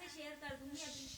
से शेयर कर दूंगी अभी।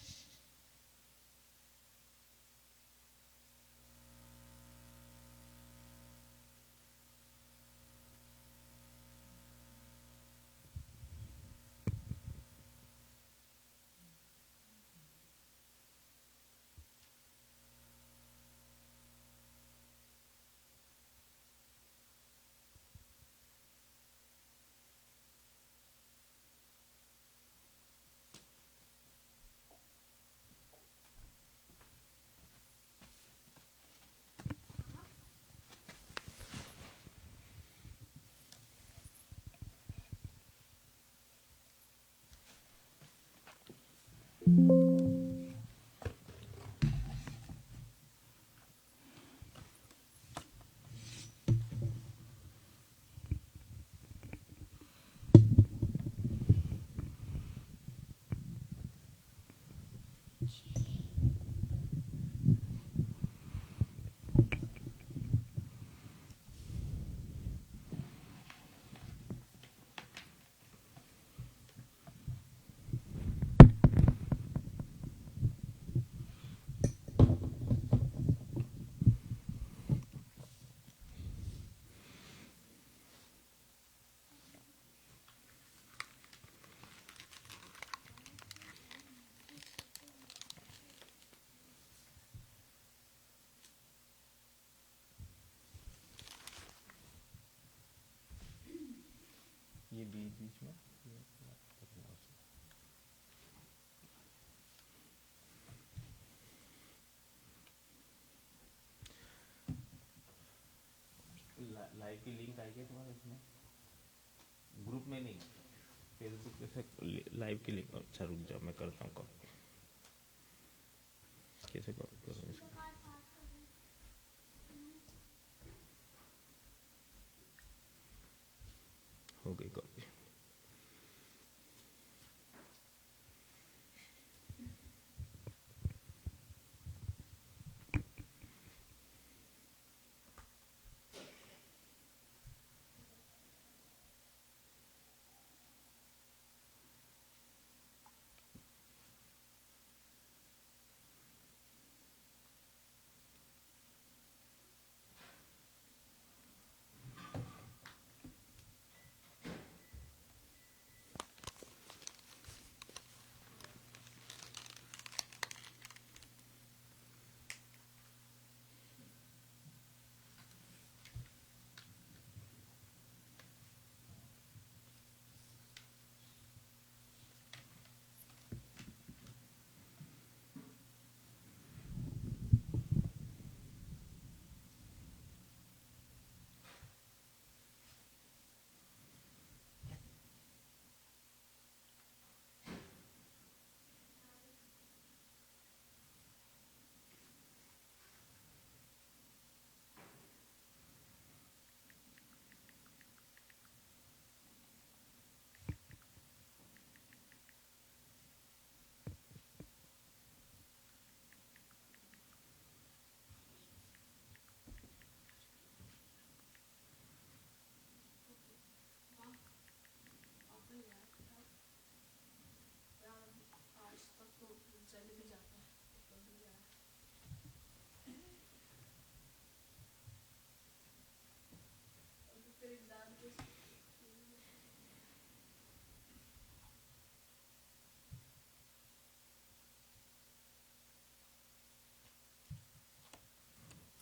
ये बीच बीच में लाइव की लिंक आई है तुम्हारे इसमें ग्रुप में नहीं फेसबुक पे से लाइव की लिंक। अच्छा रुक जाओ मैं करता हूँ कॉपी। कैसे कॉपी करूँ इसको? हो गई copy.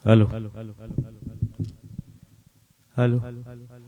Hello hello hello hello hello hello hello.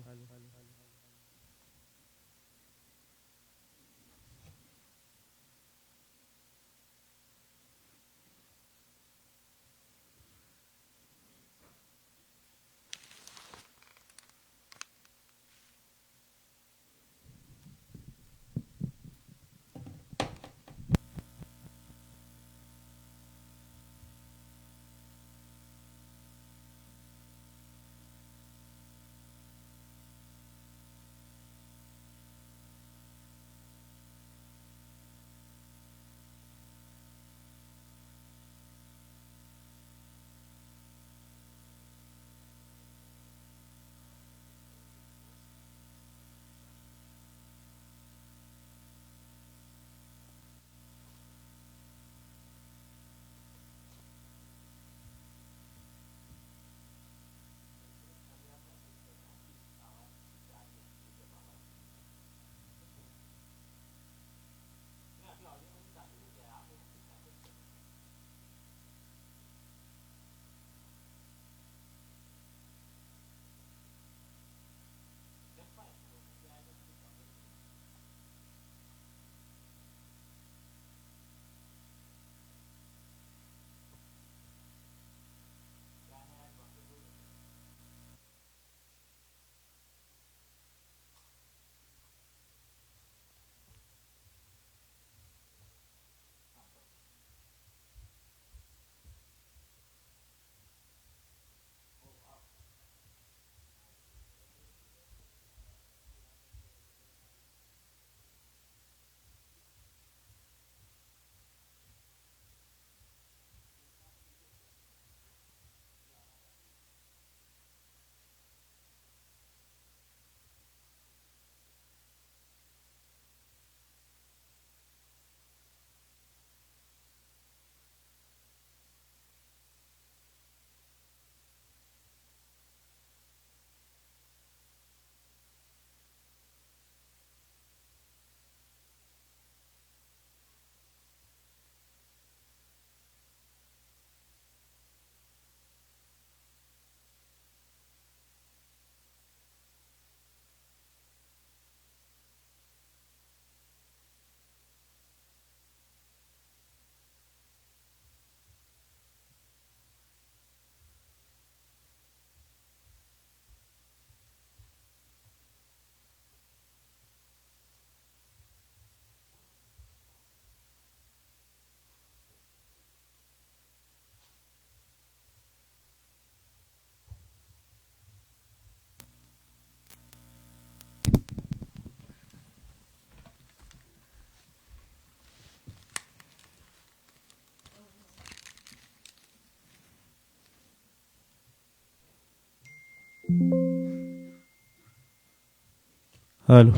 Hello.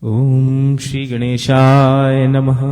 Om Shri गणेशाय नमः।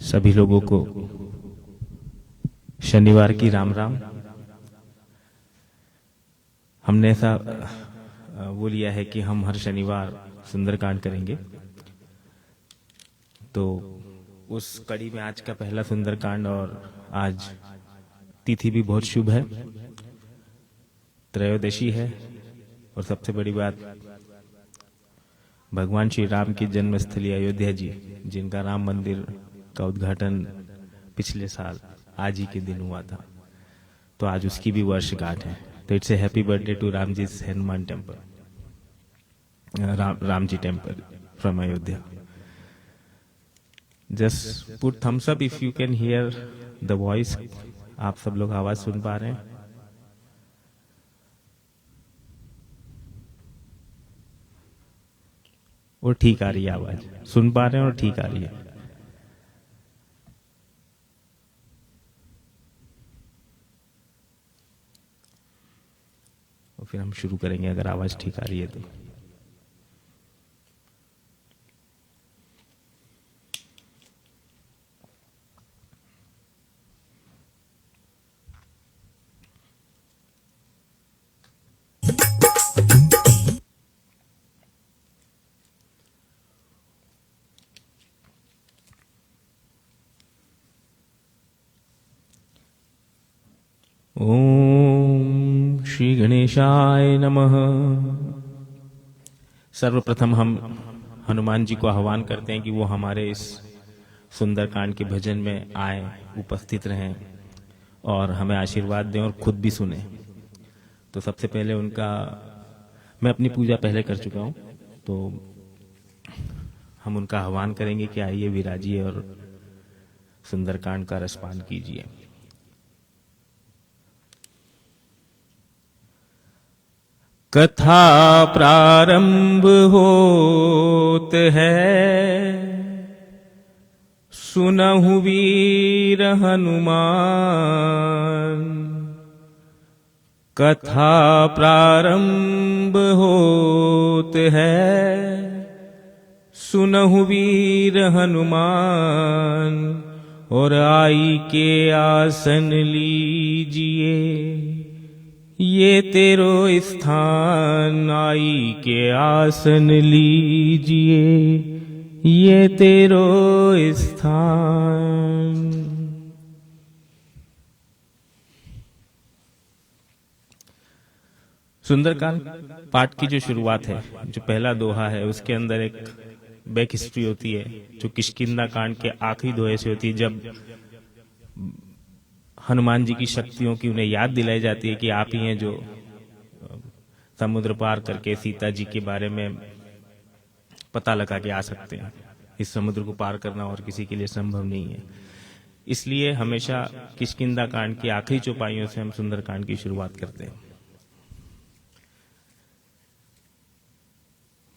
सभी लोगों को शनिवार की राम राम। हमने ऐसा वो लिया है कि हम हर शनिवार सुंदरकांड करेंगे, तो उस कड़ी में आज का पहला सुंदरकांड, और आज तिथि भी बहुत शुभ है, त्रयोदशी है। और सबसे बड़ी बात, भगवान श्री राम की जन्मस्थली अयोध्या जी, जिनका राम मंदिर का उद्घाटन पिछले साल आज ही के दिन हुआ था, तो आज उसकी भी वर्षगांठ है। तो it's a happy birthday to Ram ji Hanuman temple, Ram ji temple from Ayodhya. Just put thumbs up if you can hear the voice. आप सब लोग आवाज सुन पा रहे हैं? और ठीक आ रही है आवाज? सुन पा रहे हैं और ठीक आ रही है? और फिर हम शुरू करेंगे अगर आवाज ठीक आ रही है तो। ओम श्री गणेशाय नमः। सर्वप्रथम हम हनुमान जी को आह्वान करते हैं कि वो हमारे इस सुंदरकांड के भजन में आए, उपस्थित रहें और हमें आशीर्वाद दें और खुद भी सुने। तो सबसे पहले उनका, मैं अपनी पूजा पहले कर चुका हूं, तो हम उनका आह्वान करेंगे कि आइए विराजिए और सुंदरकांड का रसपान कीजिए। कथा प्रारंभ होत है, सुनहु वीर हनुमान। कथा प्रारंभ होत है, सुनहु वीर हनुमान। और आई के आसन लीजिए, ये तेरो स्थान। आई के आसन लीजिए, ये तेरो स्थान। सुंदरकांड पाठ की जो शुरुआत है, जो पहला दोहा है, उसके अंदर एक बैक हिस्ट्री होती है जो किष्किंधा कांड के आखिरी दोहे से होती है, जब हनुमान जी की शक्तियों की उन्हें याद दिलाई जाती है कि आप ही हैं जो समुद्र पार करके सीता जी के बारे में पता लगा के आ सकते हैं। इस समुद्र को पार करना और किसी के लिए संभव नहीं है। इसलिए हमेशा किष्किंधा कांड की आखिरी चौपाइयों से हम सुंदरकांड की शुरुआत करते हैं।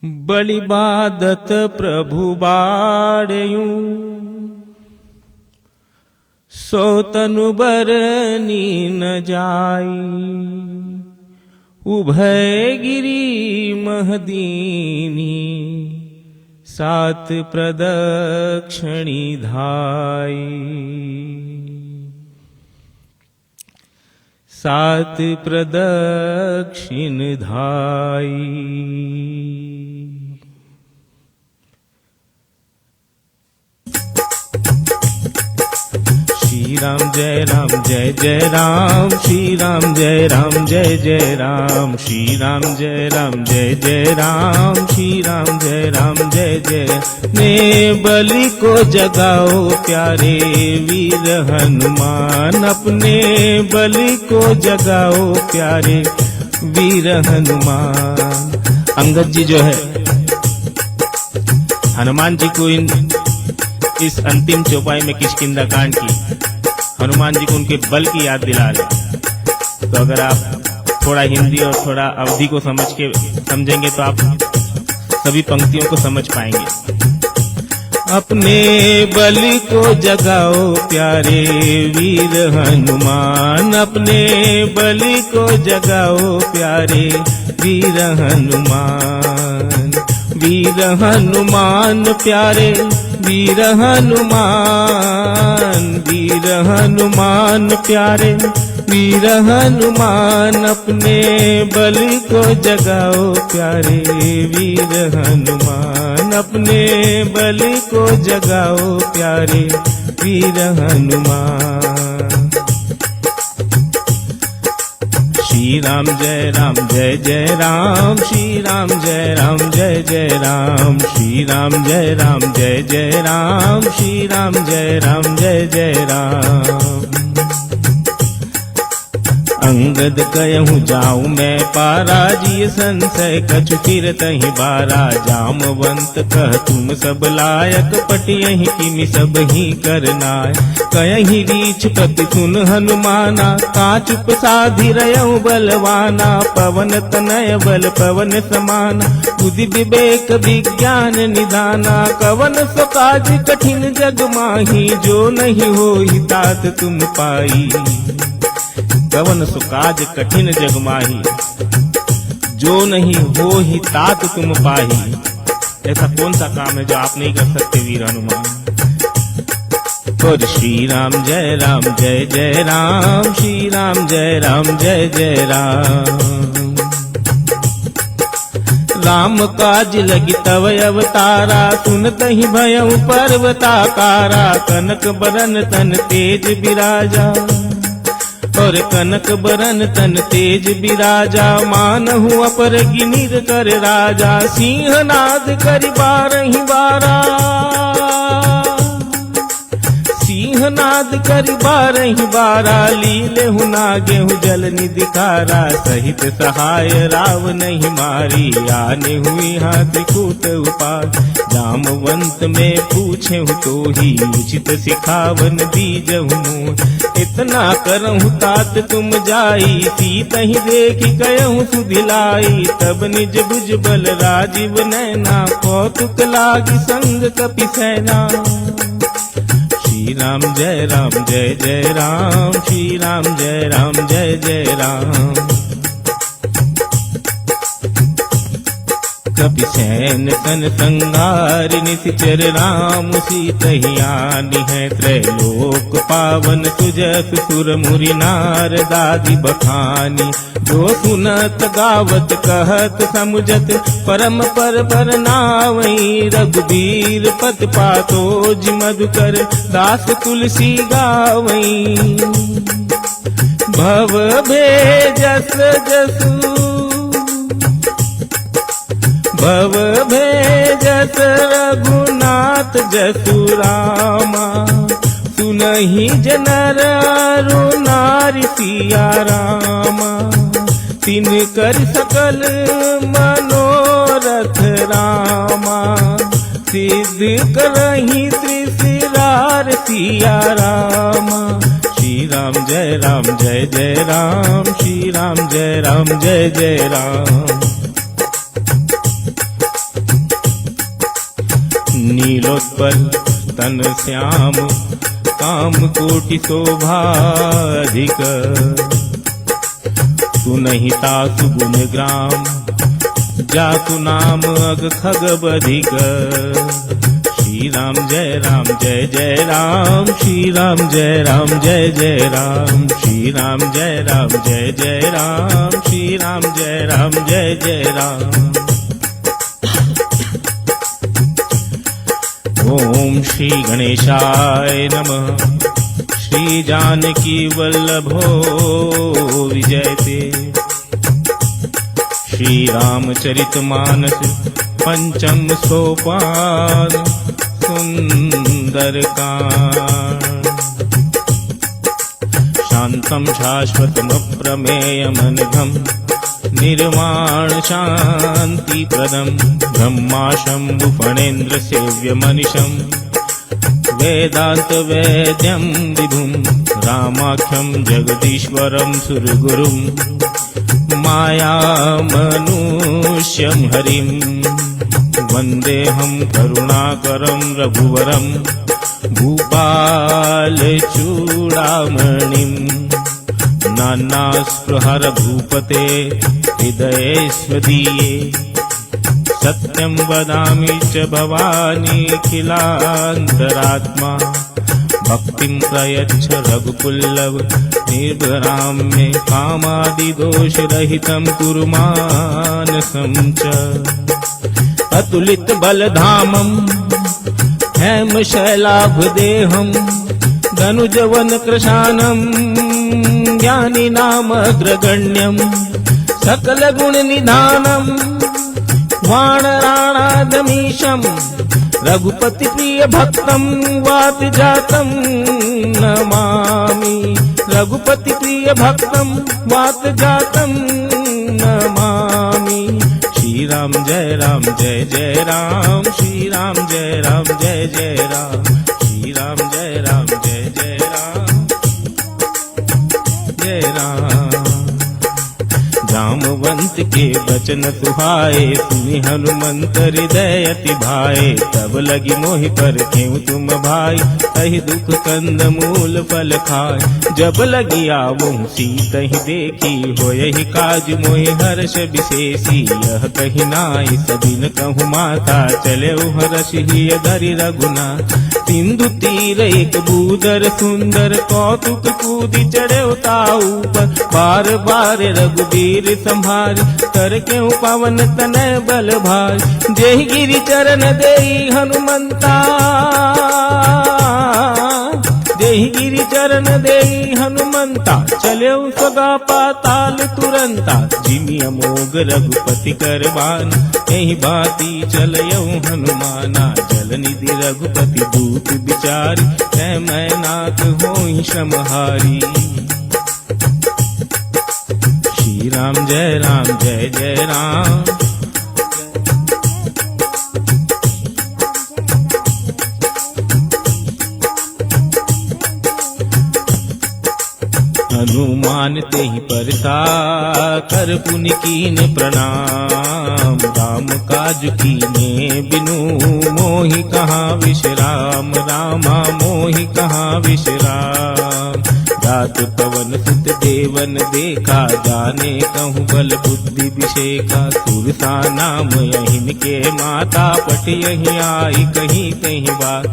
बलि बादत प्रभु बाड़यूं, सो तनु बरनी न जाई। उभय गिरी महदीनी, सात प्रदक्षिणी धाई। सात प्रदक्षिण धाई। श्री राम जय जय राम, श्री राम जय जय राम, श्री राम जय जय राम, श्री राम जय जय। ने बलि को जगाओ प्यारे वीर हनुमान, अपने बलि को जगाओ प्यारे वीर हनुमान। अंगद जी जो है हनुमान जी को इस अंतिम चौपाई में किष्किंधा कांड की हनुमान जी को उनके बल की याद दिला रहे। तो अगर आप थोड़ा हिंदी और थोड़ा अवधि को समझेंगे तो आप सभी पंक्तियों को समझ पाएंगे। अपने बलि को जगाओ प्यारे वीर हनुमान, अपने बलि को जगाओ प्यारे वीर हनुमान। वीर हनुमान प्यारे वीर हनुमान, वीर हनुमान प्यारे वीर हनुमान। अपने बलि को जगाओ प्यारे वीर हनुमान, अपने बलि को जगाओ प्यारे वीर हनुमान। श्री राम जय जय राम, श्री राम जय जय राम, श्री राम जय जय राम, श्री राम जय जय राम। अंगद कहूँ जाऊँ मैं पारा, जी संशय कछु फिरतहि बारा। जामवंत कह तुम सब लायक, पटियहि किमि सब ही करनाय। कयहि रीछ प्रति सुन हनुमाना, काचुप साधि रहउँ बलवाना। पवन तनय बल पवन समाना, बुद्धि विवेक विज्ञान निधाना। कवन सो काज कठिन जग माही, जो नहीं होहि तात तुम पाई। कवन सो काज कठिन जग माही, जो नहीं हो ही तात तुम पाही। ऐसा कौन सा काम है जो आप नहीं कर सकते वीर हनुमान। और श्री राम जय जय राम, श्री राम जय जय राम। राम काज लगी तव अवतारा, सुनतहि भयउ पर्वताकारा। कनक बरन तन तेज बिराजा, और कनक बरन तन तेज बिराजा। मानहु अपर गिनिर कर राजा, सिंहनाद करि बारहि बारा। सिंहनाद करि बारहि बारा, लीलेहु नागेहु जल निधिकारा। सहित सहाय राव नहीं मारी, आने हुई हाथ कूट उपाय। जामवंत में पूछेहु तो ही, उचित सिखावन दीजहु मोहि। इतना करहु तात तुम जाई, सीतहि देखि कहूँ सुधिलाई। तब निज भुज बल राजीव नैना, कौतुक लागी संग कपि सेना। श्री राम जय जय राम, श्री राम जय जय राम। कपि सैन तन संगार, निशिचर राम सीतहि आनि है। त्रैलोक पावन सुजस सुर मुरि नार दादि बखानी। जो सुनत गावत कहत समुझत, परम पर नावई। रघुबीर पत पातो जि मधुकर, दास तुलसी गावई। भव भेजस जसु, भव भेजस रघुनाथ जसु रामा। सुनहि जनर अरु नारि सिया रामा। तिन कर सकल मनोरथ रामा। सिद्ध करहि त्रिशिरार सिया रामा। श्री राम जय जय राम, श्री राम जय जय राम। नीलोत्पल तन श्याम काम कोटि शोभाधिक सुनहि तासु गुण ग्राम जातु नाम अग खग बधिक। श्री राम जय जय राम, श्री राम जय जय राम, श्री राम जय जय राम, श्री राम जय जय राम। ओम श्री गणेशाय नमः। श्री जानकी वल्लभो विजयते। श्री रामचरितमानस पंचम सोपान सुंदरकांड। शांतं शाश्वतमप्रमेयमनघं निर्वाण शांति प्रदम ब्रह्मा शंभु फणेन्द्र सेव्य मनिषं वेदांत वेद्यं विभुं रामाख्यं जगदीश्वरं सुरगुरुं माया मनुष्यं हरिं वन्देऽहं करुणाकरं रघुवरं भूपालचूडामणिं। नानास्पृहर भूपते हृदये स्वदीये सत्यं वदामि च भवानीखिलान्तरात्मा। भक्तिं प्रयच्छ रघुपुल्लव निर्भरां मे कामादिदोषरहितं कुरु मानसं च। अतुलित बलधामं हेमशैलाभदेहं धनुजवन कृशानं ज्ञानिनामग्रगण्यं सकल गुण निधानं वानराणादमीशं रघुपति प्रिय भक्तं वातजातं नमामि। रघुपति प्रिय भक्तं वातजातं नमामि। श्री राम जय जय राम, श्री राम जय जय राम, श्री राम जय जय राम, जय राम। जामवंत के बचन सुहाए सुनि हनुमंत हृदय अति भाए। तब लगी मोहि पर क्यों तुम भाई तहि दुख कंद मूल फल खाए। जब लगी आवो सीतहि देखी होयहि काज मोहि हर्ष विशेषी। यह कहि नाई सबिन कहु माता चले हर्षि धरि रघुनाथ। सिंधु तीर एक बूदर सुंदर कौतुक कूदी चढ़े ताऊ पर। बार बार रघुबीर संभार कर क्यों पावन तनय बल भार। जेहि गिरि चरण देई हनुमंता, जेहि गिरि चरण देई हनुमंता। चले सगा पाताल तुरंता जिमि अमोघ रघुपति करबान। यही बाती चलयौ हनुमाना जल निधि रघुपति दूत विचारी। तै मैनाक होई श्रमहारी। श्री राम जय जय राम। हनुमान तेहि परसा कर पुनि कीन प्रणाम। राम काज कीने बिनु मोहि कहाँ विश्राम। रामा मोहि कहाँ विश्राम। जात पवन सुत देवन देखा जाने कहूँ बल बुद्धि विषेका। सुरसा नाम यहिन के माता पट यही आई कहीं कहीं बात।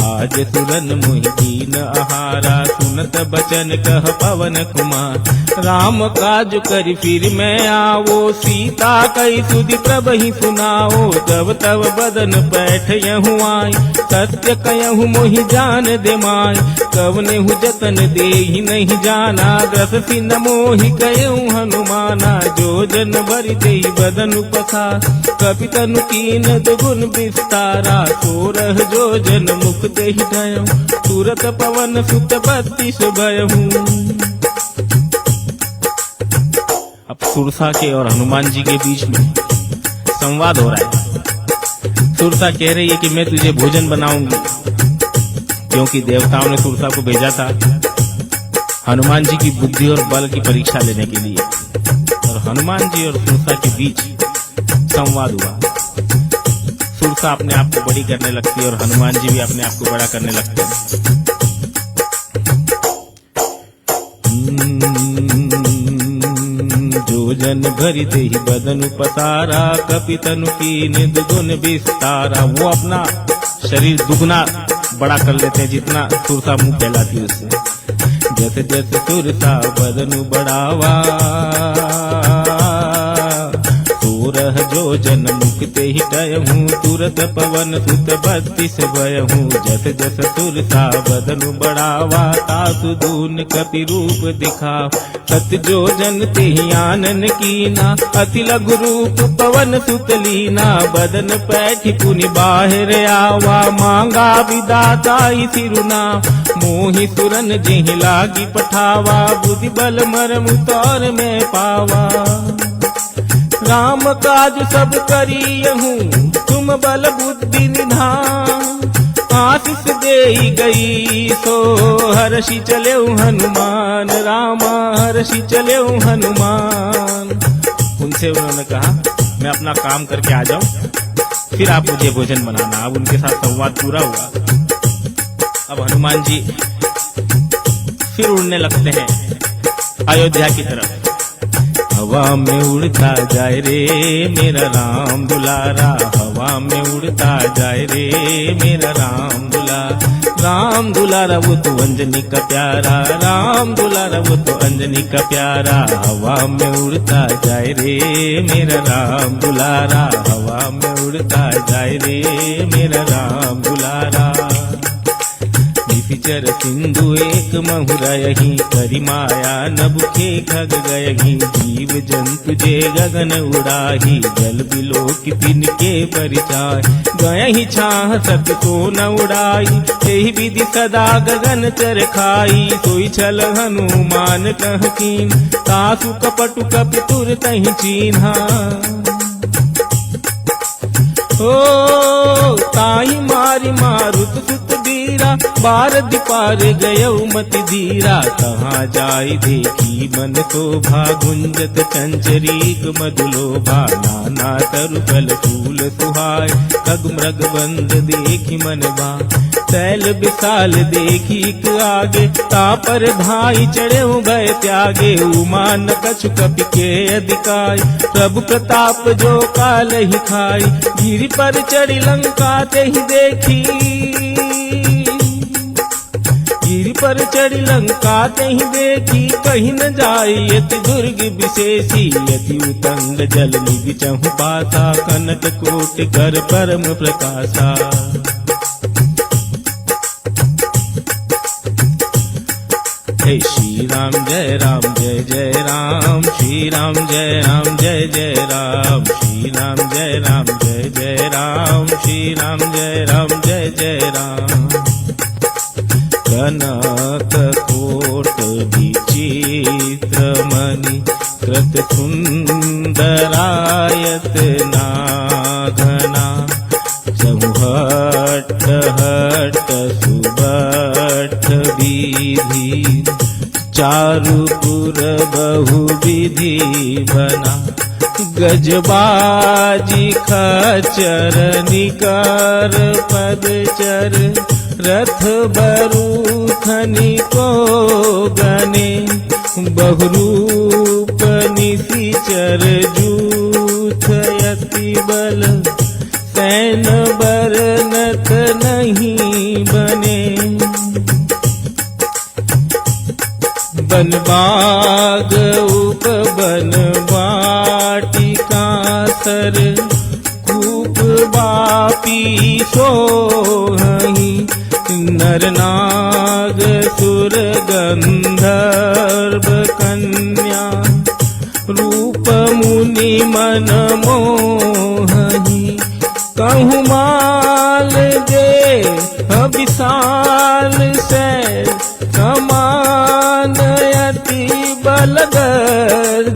आज सुरन मोहि दीन आहारा सुनत बचन कह पवन कुमार। राम काज करि फिर मैं आवो सीता कई सुधि प्रभहि सुनाओ। तब तब बदन बैठ यहूँ आई सत्य कहूँ मोहि जान दे माय। कवने हु जतन देहि नहीं जाना ग्रस सिन मोहि कहूँ हनुमाना। जो जन भरि देहि बदन उपसार कपि तनु कीन दुगुन विस्तारा। सोरह जो जन मुख देहि ढयऊँ तुरत पवन सुत 32 भयहूँ। अब सुरसा के और हनुमान जी के बीच में संवाद हो रहा है। सुरसा कह रही है कि मैं तुझे भोजन बनाऊंगी, क्योंकि देवताओं ने सुरसा को भेजा था हनुमान जी की बुद्धि और बल की परीक्षा लेने के लिए। और हनुमान जी और सुरसा के बीच संवाद हुआ। सुरसा अपने आप को बड़ी करने लगती है और हनुमान जी भी अपने आप को बड़ा करने लगते हैं। जो जन भरी देहि बदन पसारा, कपि तनु कीन दुगुन विस्तारा। वो अपना शरीर दुगना बड़ा कर लेते हैं जितना सुरसा मुंह फैलाती है उससे। जैसे जैसे सुरसा बदन बढ़ावा, रह जो जन मुक्ते ही टयहूँ, तुरत पवन सुत 32 भयहूँ। जस जस तुरसा बदन बढ़ावा, तासु दून कपि रूप दिखाव। सत जो जन तेहि आनन कीना, अति लघु रूप पवन सुत लीना। बदन पैठि पुनि बाहिर आवा, मांगा विदाताई सिरुना। मोहि सुरन जेहि लागी पठावा, बुद्धि बल मरम तौर में पावा। राम काज सब करियहूँ, तुम बल बुद्धि निधान। आशीष देई गई सो हर्षि चलेऊ हनुमान, रामा हर्षि चलेऊ हनुमान। उनसे उन्होंने कहा मैं अपना काम करके आ जाऊं, फिर आप मुझे भोजन बनाना। अब उनके साथ संवाद पूरा हुआ। अब हनुमान जी फिर उड़ने लगते हैं अयोध्या की तरफ। हवा में उड़ता जाए रे मेरा राम दुलारा, हवा में उड़ता जाए रे मेरा राम दुलारा। राम दुलारा वो तो अंजनी का प्यारा, राम दुलारा वो तो अंजनी का प्यारा। हवा में उड़ता जाए रे मेरा राम दुलारा, हवा में उड़ता जाए रे मेरा राम दुलारा। विचर सिंधु एक महुरयहि, करि माया नभुखे खग गयहि। जीव जंतु जे गगन उड़ाही, जल बिलो की तिनके परिचाय। गयहि छाह सत तो न उड़ाई, एहि विधि सदा गगन चर खाई। सोई छल हनुमान कह कीन, तासु कपटु कपि तुर तहि चीन्हा। ओ ताहि मारि मारुत सुत धीरा, बारद पार गयऊ मति धीरा। कहाँ जाय देखी मन शोभा, गुंजत चंचरीक मधुलोभा। नाना तरु फल फूल सुहाय, खग मृग बंद देखी मन भाय। शैल विशाल देखी आगे, तापर धाई चढ़े भय त्यागे। उमान कछु कपि के अधिकाय, प्रभु प्रताप जो काल ही खाई। गिरि पर चढ़ी लंका ते ही देखी, गिरि पर चढ़ी लंका ते ही देखी। कहीं न जाई यति दुर्ग विशेषी, यति उतंग जल निधि चहु पासा। कनक कोट कर परम प्रकाशा। श्री राम जय जय राम, श्री राम जय जय राम। श्री राम जय जय राम, श्री राम जय जय राम। कनक कोट विचित्र मणि, कृत सुंदरायत नागना। चहुहट हट सुबट विधि, चारुपुर बहु विधि बना। गजबाजी खचर निकर पदचर, रथ बरूथनि को गने। बहुरूप निशिचर जूथ यति बल, सैन बरनत नहीं बने। बनबाग उपवन वाटिका सर, कूप बापी सोहहि। नर नाग सुर गंधर्व कन्या, रूप मुनि मन मोहहि। कहूँ माल दे विशाल से, समान यति बलगर्जहि।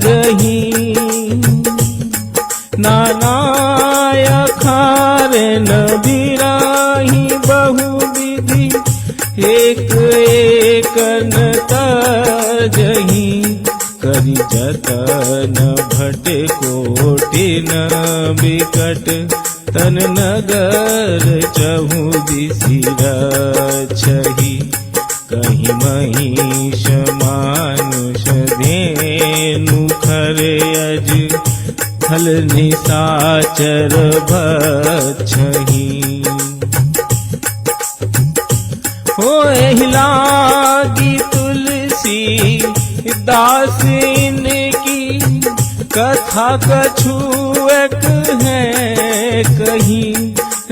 नानाय खारन बिराही, बहु विधि एक एकन तजहि। करि जतन भट कोटि न बिकट, तन नगर चहु दिसि रछहि, कहीं महिष मानुष धेनु खरे अज, फल निशाचर भक्षहि। होए लागी तुलसी दास इनकी, कथा कछु एक है कहीं,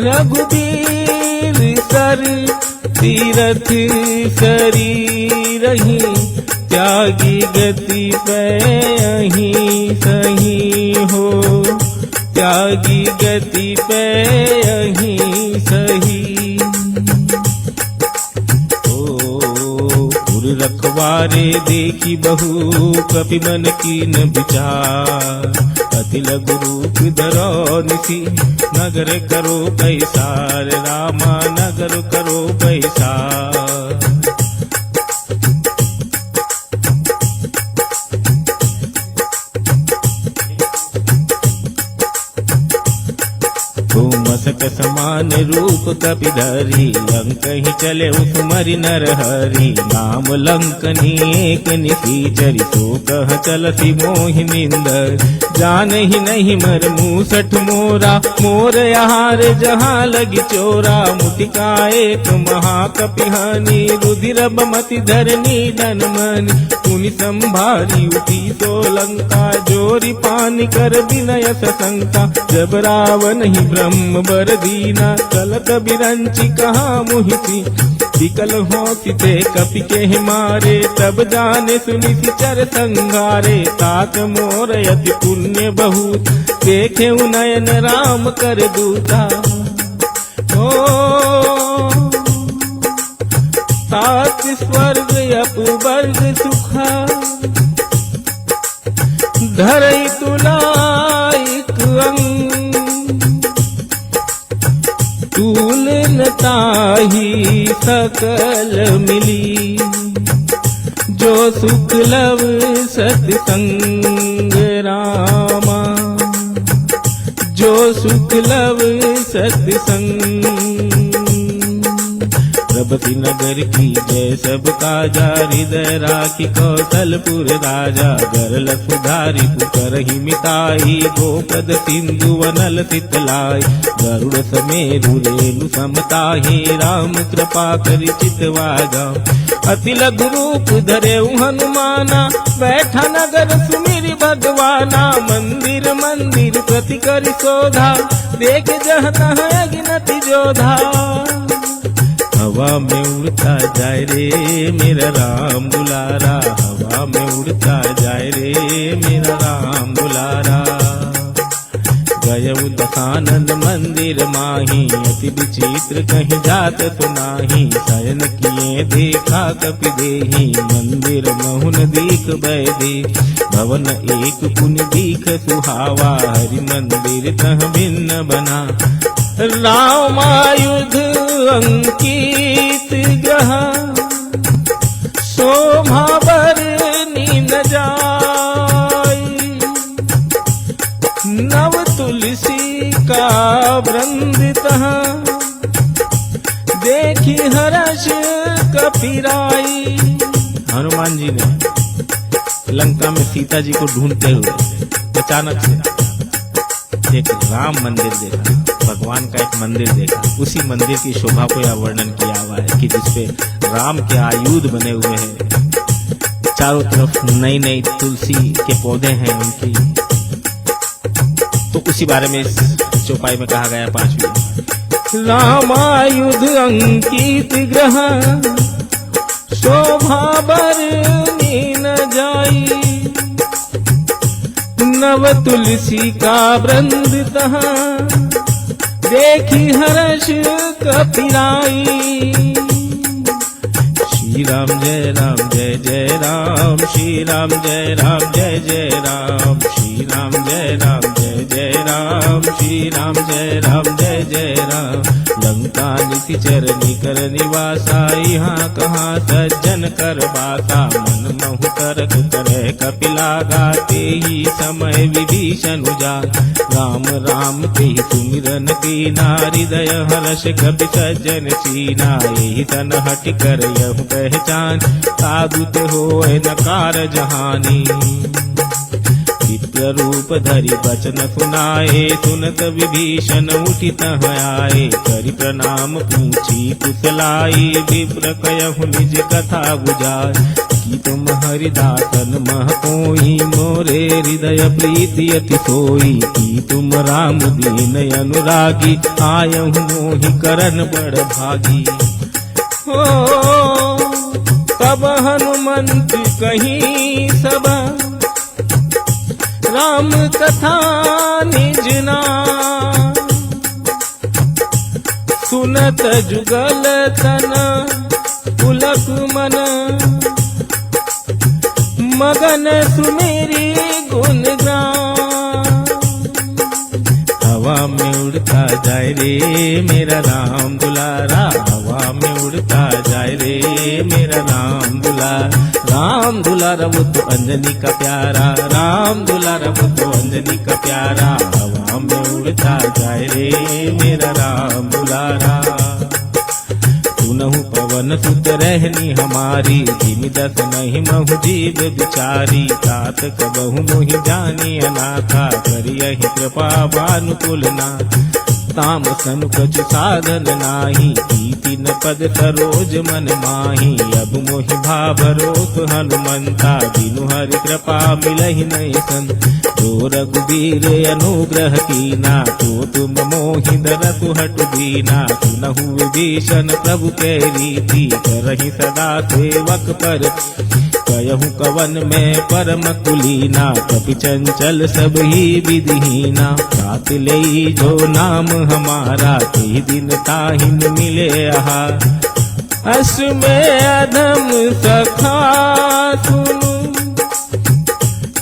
रघुबीर सर तीरथ सरी रही, त्यागी गति पे यहीं सही हो, त्यागी गति पे यहीं सही। रखवारे देखी बहु, कपि मन कीन विचार, अति लघु रूप धरो निसी, नगर करो पैसार, रामा नगर करो पैसार। मसक समान रूप कपिधरी, लंक ही चले उसमरि नरहरि, नाम लंकनी एक निशीचरी, सो कह चलती मोहिनिंदर, जान ही नहीं मर मूसठ मोरा, मोर आहार जहाँ लगी चोरा, मुटिका एक महाकपिहानी, रुधिर बमति धरनी धनमनि, पुनि संभारी उठी तो लंका, जोरी पानी कर विनय सशंका, जब रावण ही ब्रह्म बर दीना, चलत बिरंची कहाँ मुहिसी, विकल होती थे कपि के मारे, तब जाने सुनि चर संगारे, तात मोर यति पुण्य बहुत, देखे नयन राम कर दूता। ओ तात स्वर्ग अपवर्ग सुखा, धरई तुलाइक अंग, तूल न ताही सकल मिली, जो सुख लव सत्संग रामा, जो सुख लव सत्संग। प्रभति नगर की जय सब काजा, हृदय राखी कौशलपुर राजा, गरल सुधारी पुकर ही मिताई, गोपद सिंधु वनल तितलाई, गरुड़ समेरु रेणु समताही, राम कृपा करि चितवा जाओ, अति लघु रूप धरे हनुमाना, बैठा नगर सुमिरि भगवाना, मंदिर मंदिर प्रति करि शोधा, देख जह तह अगिनति जोधा। हवा में उड़ता जाए रे मेरा राम दुलारा, हवा में उड़ता जाए रे मेरा राम दुलारा, गय दशानंद मंदिर माही, अति विचित्र कहीं जात सुनाही, शयन किए देखा कपि देही, मंदिर महुन दीख बैदे, भवन एक पुण्य दीख सुहावा, हरि मंदिर तह भिन्न बना, रामायुध अंकित ग्रह, शोभा बरनी न जाई, नव तुलसी का वृंद तहाँ, देखी हर्ष कपिराई। हनुमान जी ने लंका में सीता जी को ढूंढते हुए अचानक से एक राम मंदिर देखा, भगवान का एक मंदिर देखा, उसी मंदिर की शोभा को यह वर्णन किया हुआ है कि जिसपे राम के आयुध बने हुए हैं, चारों तरफ नई नई तुलसी के पौधे हैं उनकी, तो उसी बारे में इस चौपाई में कहा गया 5वीं। रामायुध अंकित ग्रह, शोभा बरनी न जाई, नव तुलसी का वृंद तहाँ, देखी हर्ष कपिराई। श्री राम जय जय राम, श्री राम जय जय राम, श्री राम जय जय राम, श्री राम जय जय राम। लंका निशिचर निकर निवासा, यहाँ कहाँ सज्जन कर बासा, मन महु तरक करे कपिला गाते ही समय विभीषण उजाल, राम राम ते सुमिरन कीना, हृदय हर्ष कपि सज्जन सीना। यही तन हट कर यहु पहचान, साधु ते होए नकार जहानी। दिव्य रूप धरि बचन सुनाए, सुनत विभीषण उठि तह आए। करि प्रणाम पूछी कुशलाई, विप्र कयहु निज कथा बुझाए। कि तुम हरिदासन मह कोई, मोरे हृदय प्रीति अति सोई। कि तुम राम दीन अनुरागी, आयहु मोहि करन बड़ भागी। हो तब हनुमंत कहीं सब, राम कथा निज नाम। सुनत जुगल तन पुलक मन, मगन सुमेरी गुण गान। हवा में उड़ता जाए रे मेरा राम दुलारा, हवा में उड़ता जाए रे मेरा राम दुलारा। राम दुलारा वो तो अंजनी का प्यारा, राम दुलारा वो तो अंजनी का प्यारा। हवा में उड़ता जाए रे मेरा राम दुलारा। सुनहु पवन सुत रहनी हमारी, जिमि दस नहीं महु जीव बिचारी। तात कबहु मोहि जानी अनाथा, करियहि कृपा भानुकुल नाथ। ताम सन कछु साधन नाही, प्रीति न पद सरोज मन माही। अब मोहि भावरोत हनुमंता, बिनु हरि कृपा मिलहि नहीं सन। जो रघुबीर अनुग्रह कीना, तो तुम मोहि दरसु हट दीना। सुनहु विभीषण प्रभु के रीति, करहि सदा सेवक पर। कयहु कवन में परम कुलीना, कपि चंचल सब ही विधिहीना। साथ लेई जो नाम हमारा, ते दिन ताहिन मिले आहार। अस में अधम सखा सुनु,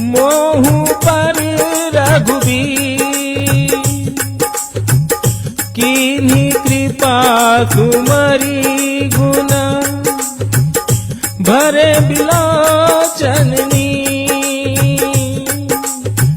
मोहु पर रघुबीर। कीन्ही कृपा तुमरी गुण, भरे बिलोचननी।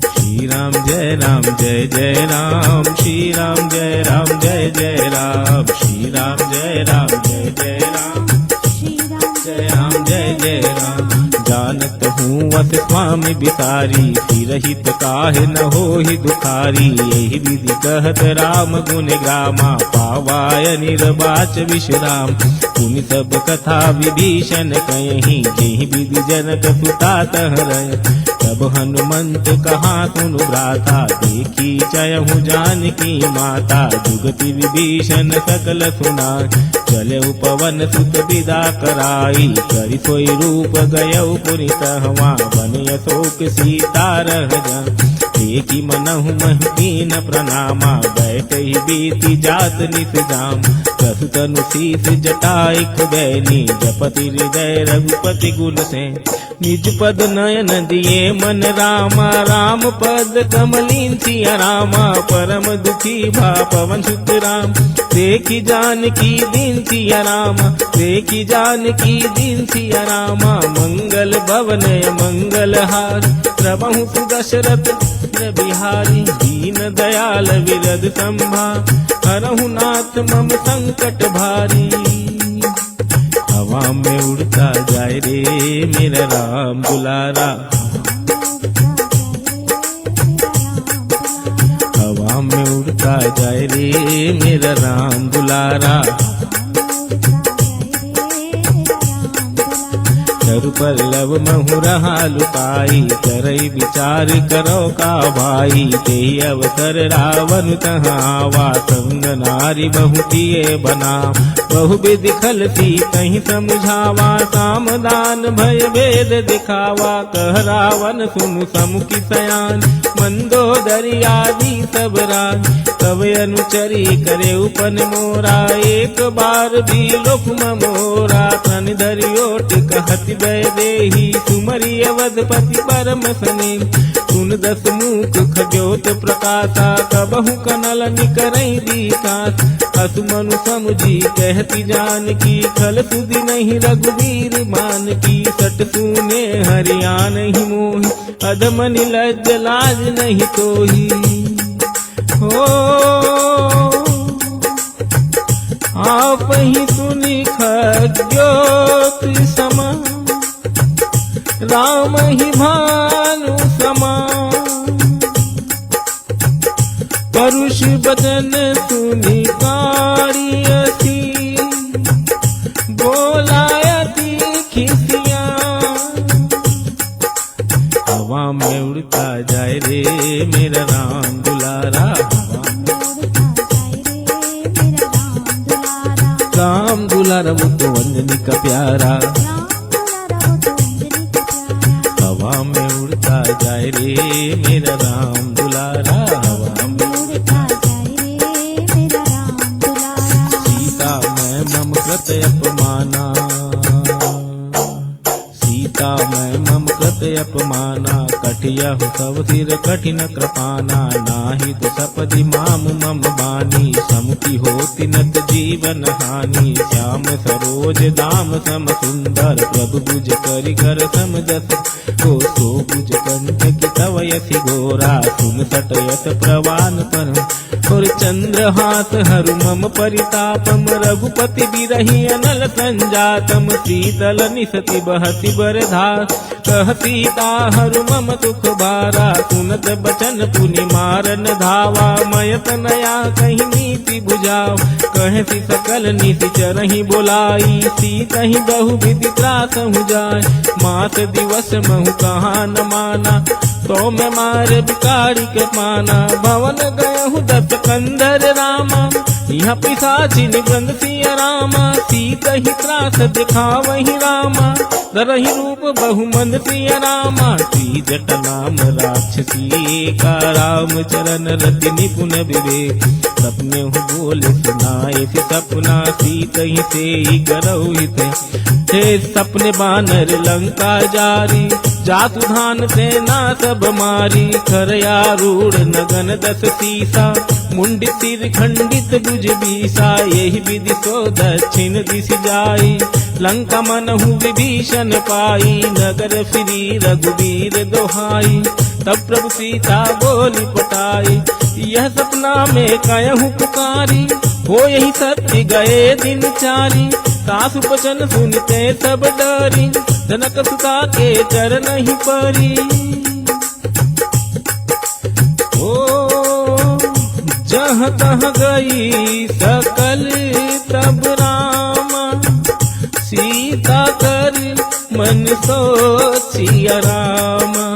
श्री राम जय राम जय जय राम, श्री राम जय राम जय जय राम। श्री राम जय राम जय जय राम, श्री राम जय राम जय जय राम। जानत हूँ अस स्वामी बिसारी, फिरहित काहे न होहि दुखारी। यही विधि कहत राम गुण ग्रामा, पावाय निर्वाच विश्राम। सुनि सब कथा विभीषण कयहि, जेहि विधि जनक सुता तह रहे। तब हनुमंत कहा सुनु भ्राता, देखी चयहु जानकी माता। जुगति विभीषण सकल सुना, चले पवन सुत विदा कराई। करि सोई रूप गयउ पुनि तहवा, बन अशोक सीता रह जन। देखी मनहु महकीन प्रणामा, बैठहि बीति जात नित जाम। कसुतनु शीस जटाइक बैनी, जपति हृदय रघुपति गुण से। निज पद नयन दिए मन रामा, राम पद कमलीन सिया रामा। परम दुखी भा पवन सुत राम, देखी जानकी दीन सिया रामा। देखी जानकी दीन सिया रामा, मंगल भवन मंगल हार। प्रभु सुदशरथ बिहारी, दीन दयाल विरद संभार। हरहु नाथ मम संकट भारी, हवा में उड़ता जाए रे मेरा राम दुलारा। हवा में उड़ता जाए रे मेरा राम दुलारा। तरु पल्लव महु रहा लुकाई, करई विचार करो का भाई। तेहि अवसर रावण तहाँ आवा, संग नारी बहु किए बना। बहु विधि खल कहीं समझावा, साम दान भय भेद दिखावा। कह रावण सुनु समुखि सयान, मंदोदरी आदि सब राज। तब अनुचरी करे उपन मोरा, एक बार भी लोक मोरा। तन धरि ओट कहति भय देहि, सुमरि अवधपति परम सने। सुन दस मुख खजोत प्रकाशा, कबहु कनल निकरई दीकास। असु मनु समुझी कहती जानकी, खल सुधि नहीं रघुवीर मान की। सट सुने हरिया नहीं मोहि, अधम निलज्ज लाज नहीं तोही। हो आप ही सुनी खज्योति समा, राम ही भानु समा, परुष बदन सुनी कारियसी, बोलायती खिसिया, हवा में उड़ता जाए रे मेरा राम दुलारा, राम दुलारा वो तो अंजनी का प्यारा, हवा में उड़ता जाए रे मेरा राम दुलारा, हवा में उड़ता जाए रे मेरा राम दुलारा। सीता मैं ममकृत अपमाना, सीता मैं ममकृत अपमाना, कटियहु सब सिर कठिन कृपाना, नाही तो सपदि माम मम बानी, समुति होति नत जीवन हानि, श्याम सरोज दाम सम सुंदर, प्रभु बुझ करि कर सम जस, को सो बुझ कंठ की तव यसी गोरा, सुन सटयत प्रवान पर, और चंद्रहास हरु मम परितापम, रघुपति बिरहि अनल संजातम, शीतल निसति बहति बरधार, कह सीता हरु मम दुख बारा, सुनत बचन पुनि मारन धावा, मयत नया कहीं नीति बुझाओ, कहसी सकल नीति चरहि बोलाई, सीतहि बहु विधि त्रास हो जाय, मास दिवस महु कहाँ न माना, तो मैं मार बिकारी के पाना, भवन गयहु दत्त कंदर रामा, यहाँ पिशाची निबंध सिया रामा, सीतहि त्रास दिखावहि रामा, दरहि रूप बहुमंद सिया रामा, श्री जट नाम राक्षसी का, राम चरण रति निपुण विवेक, सपने हु बोले सुनाए से सपना, सीतहि से ही करौ हित, हे सपने बानर लंका जारी, जातु धान सेना सब मारी, खरयारूढ़ नगन दस सीसा, मुंडित सिर खंडित भुज बीसा, यही विधि सो दक्षिण दिश जाई, लंका मनहु विभीषण पाई, नगर फिरी रघुवीर दोहाई, तब प्रभु सीता बोली पटाई, यह सपना में कयहु पुकारी, हो यही सत्य गए दिन चारी, सासु वचन सुनते सब डरी, जनक सुता के चरण ही परी, ओ जहाँ तहाँ गई सकल तब रामा, सीता कर मन सोचिया रामा,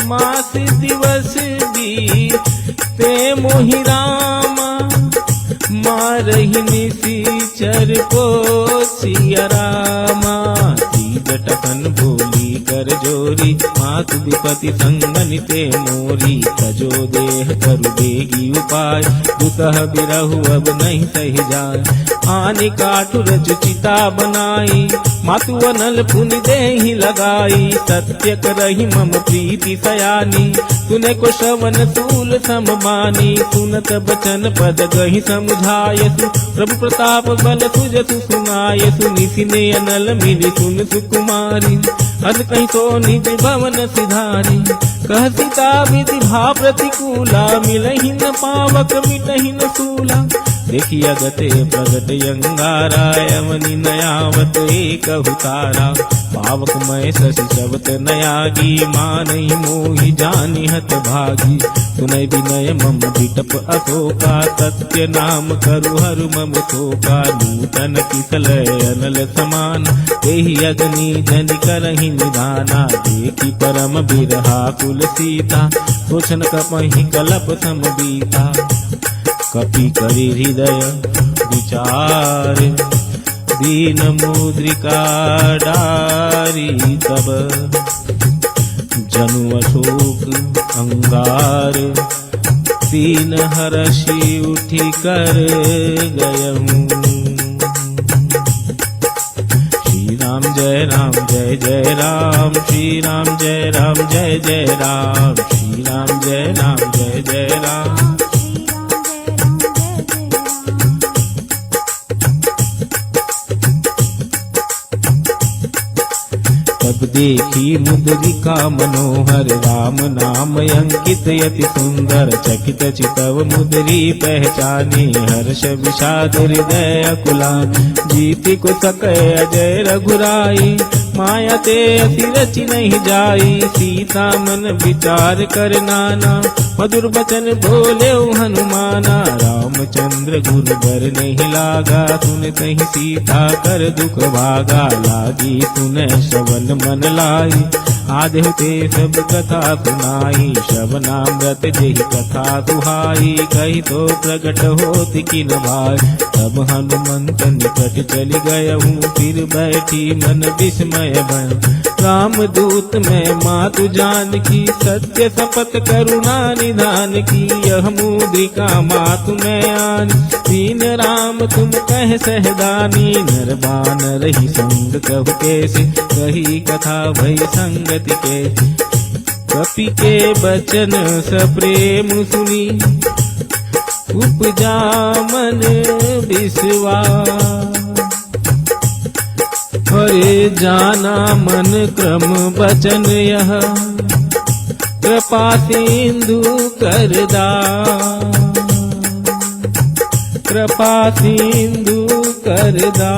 मास दिवस बीते मोहि रामा, मारहि निशिचर को सिया रामा, जटकन बोली कर जोरी, मातु विपति संगनिते मोरी, तजो देह करु बेगी उपाय, दुसह बिरहु अब नहीं सही जाय, आने काठुर चिता बनाई, मातु अनल पुनि देहि लगाई, सत्य करहि मम प्रीति सयानी, सुने को श्रवण सूल सममानी, सुनत बचन पद गहि समुझायसु, प्रभु प्रताप बल सुजसु सुनायसु, निसिने अनल मिलि सुन सुकुमारी, अद कहीं तो निज भवन सिधारी, कह सीता विधि भा प्रतिकूला, मिलहि न पावक मिटहि न सूला, देखिया गते प्रगट अंगारा, यमनि नयावत एक हुतारा, पावक मय शशि शबत नयागी, मानहि मोहि जानि हत भागी, सुनय विनय मम बिटप अशोका, सत्य नाम करु हरु मम शोका, नूतन किसलय अनल समान, तेहि अग्नि जनि करहि निधाना, देखि परम बिरहा कुल सीता, सोचन कपहि कलप सम बीता, कपि करि हृदय विचार, दीन मुद्रिका डारी, तब जनु अशोक अंगार, दीन हरषि उठि कर गयहूँ, श्री राम जय राम जय जय राम, श्री राम जय राम जय जय राम, श्री राम जय राम जय जय राम, देखी मुद्रिका मनोहर राम नाम अंकित यति सुंदर चकित चितव मुद्री पहचानी हर्ष विषाद हृदय अकुलान जीति को सकै अजय रघुराई माया ते अति रचि नहीं जाई सीता मन विचार कर नाना मधुर बचन बोले हनुमाना रामचंद्र गुरु बर नहीं लागा सुन तही सीता कर दुख भागा लागी सुन श्रवण मन लाई आदेव ते सब कथा सुनाई श्रवणामृत जेहि कथा दुहाई कही तो प्रकट होति कि न भाई तब हनुमंत निकट चली गयहूँ फिर बैठी मन विस्मय भय राम दूत में मातु जान की सत्य शपथ करुणा निधान की यह मुद्रिका मातु में आन दीन राम तुम कह सहदानी नरबान रही संग कहु कैसे कही कथा भई संगति के कपि के बचन सप्रेम सुनी उपजा मन विश्वास हरे जाना मन क्रम बचन यह कृपा सिंधु करदा कृपा सिंधु करदा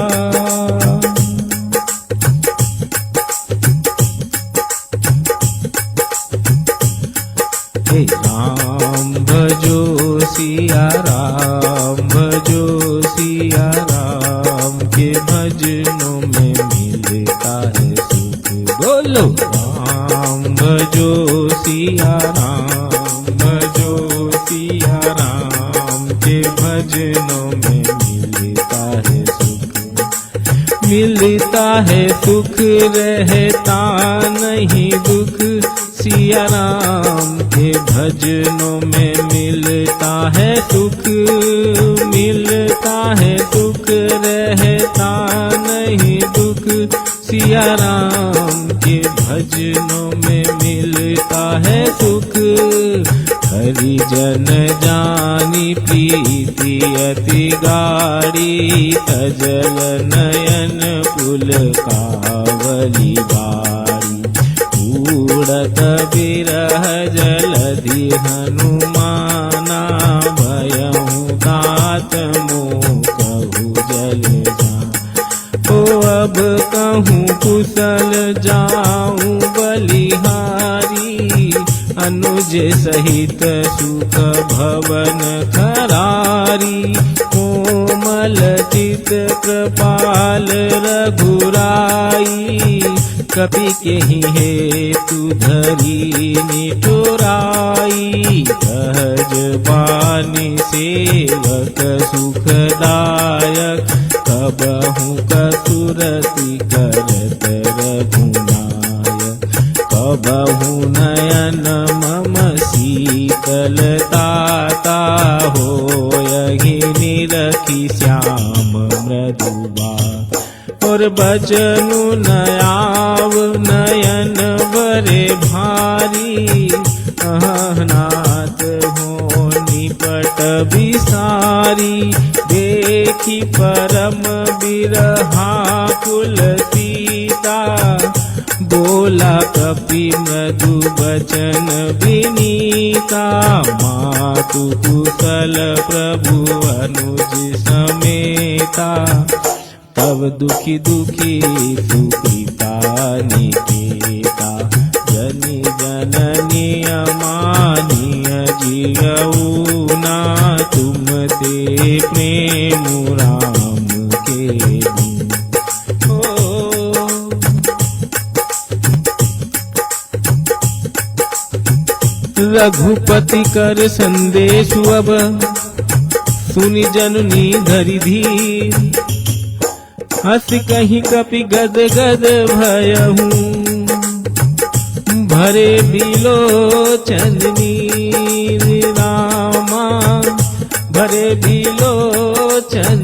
राम भजो सिया राम भजो सिया राम के भजनों में मिलता है सुख बोलो राम भजो सिया राम भजो सिया राम के भजनों में मिलता है सुख रहता नहीं दुख सिया राम के भजनों में मिलता है सुख रहता नहीं दुख सिया राम के भजनों में मिलता है सुख हरिजन जानी प्रीति अति गाढ़ी तजल नयन पुल कावली बारी उड़त बिरह जलधि हनुमाना भयहु तात मोह कहु जल जा ओ अब कहूँ कुशल जाऊँ बलिहारी अनुज सहित सुख भवन खरारी कोमल चित कृपाल रघुराई कपि केहि हेतु धरी निठुराई सहज बानी सेवक सुखदायक कबहु कसुरति करत रघुनायक कबहु नयन मम शीतलताता होयहि निरखि श्याम मृदुबा और बचनु नयाव नयन बरे भारी अहनाथ हो निपट बिसारी देखी परम बिरहा कुल सीता बोला कपि मधु बचन विनीता मातु कुशल प्रभु अनुज समेता तब दुखी दुखी सुकृता निकेता जनि जननी अमानिय जियऊ ना तुम ते प्रेम राम के रघुपति कर संदेश अब सुनि जननी धरि धीर हस कहीं कपि गद गद भयहूँ भरे बिलोचन नीर रामा भरे बिलोचन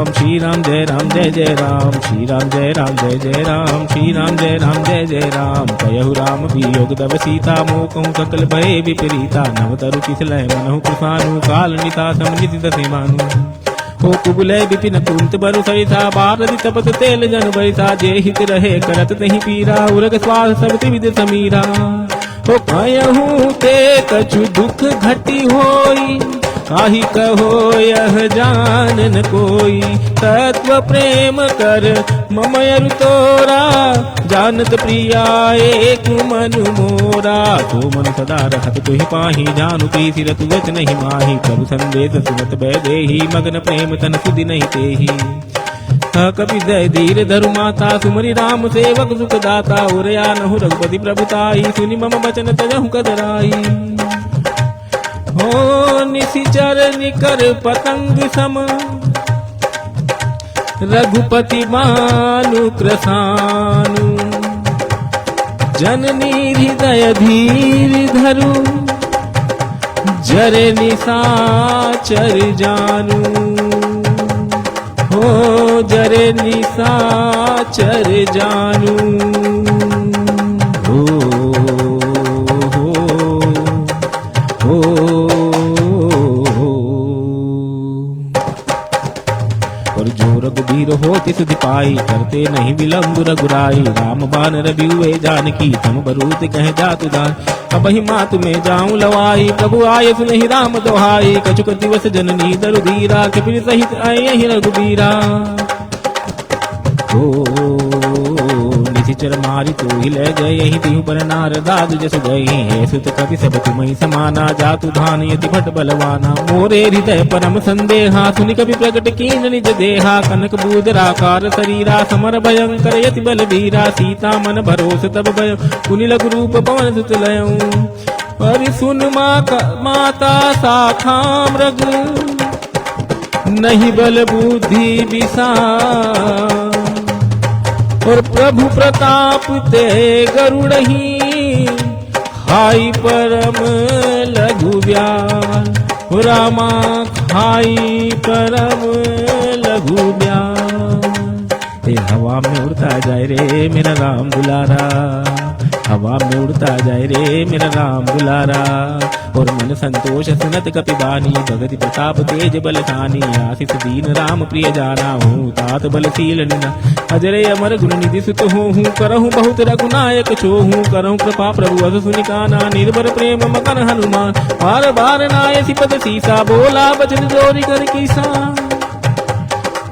राम, श्री राम जय जय राम, श्री राम जय जय राम, श्री राम जय जय राम। कयहु राम वियोग तब सीता, मोकहु सकल भय विपरीता। नव तरु किसलय मनहु कृपानु, काल निता समझित दसे मानु। हो कुबुलय विपिन कुंत बरु सरिता, बारदि तपत तेल जन बरिता। जे हित रहे करत नहीं पीरा, उरग स्वाद सब त्रिविध समीरा। हो कयहु ते कछु दुख घटी होई, काही कहो यह जान न कोई। तत्व प्रेम कर मम अरु तोरा, जानत प्रिया एक मन मोरा। तो मन सदा रहत तुहि पाही, जानु प्रीति रतु वच नहीं माही। प्रभु संदेश सुनत बै देही, मगन प्रेम तन सुधि नहीं तेही। कपि जय धीर धरु माता, सुमरि राम सेवक सुख दाता। उरया नहु रघुपति प्रभुताई, सुनि मम बचन तजहु कदराई। हो निशिचर निकर पतंग सम, रघुपति मानु कृसानु। जननी हृदय धीर धरु, जरे निशाचर जानु। हो जरे निशाचर जानु। और जो रघुबीर होति सुधि पाई, करते नहीं विलम्ब रघुराई। राम बान रबिउए जानकी, तम बरूत कह जातु दान। अबहि मातु में जाऊं लवाई, प्रभु आये सुनहि राम दोहाई। कछुक दिवस जननी दरु धीरा, कपिल सहित आये ही रघुबीरा। निशिचर मारी तो ही ले गए, यही तिहु पर नारदादु जस गई। हे सुत कपि सब तुमहि समाना, जातु धान यति भट बलवाना। मोरे हृदय परम संदेहा, सुनि कपि प्रगट कीन निज देहा। कनक बूदराकार शरीरा, समर भयंकर यति बलवीरा। सीता मन भरोस तब भय, पुनि लघु रूप पवन सुत लयऊं। पर सुन माता शाखा मृग, नहीं बल बुद्धि विषा। और प्रभु प्रताप ते गरुड़ही, खाई परम लघु ब्याल। रामा खाई परम लघु ब्याल। हवा में उड़ता जाए रे मेरा राम दुलारा, हवा में उड़ता जाए रे मेरा राम दुलारा। और मन संतोष सुनत कपि बानी, भगति प्रताप तेज बलशानी। आशीष दीन राम प्रिय जाना हूँ, तात बलशील निना। अजरे अमर गुण निधि सुत हूँ, करहूँ बहुत रघुनायक छोहूँ। करहूँ कृपा प्रभु अस सुनि काना, निर्भर प्रेम मगन हनुमान। बार बार नाय सिपद सीसा, बोला बचन जोरी कर कीसा।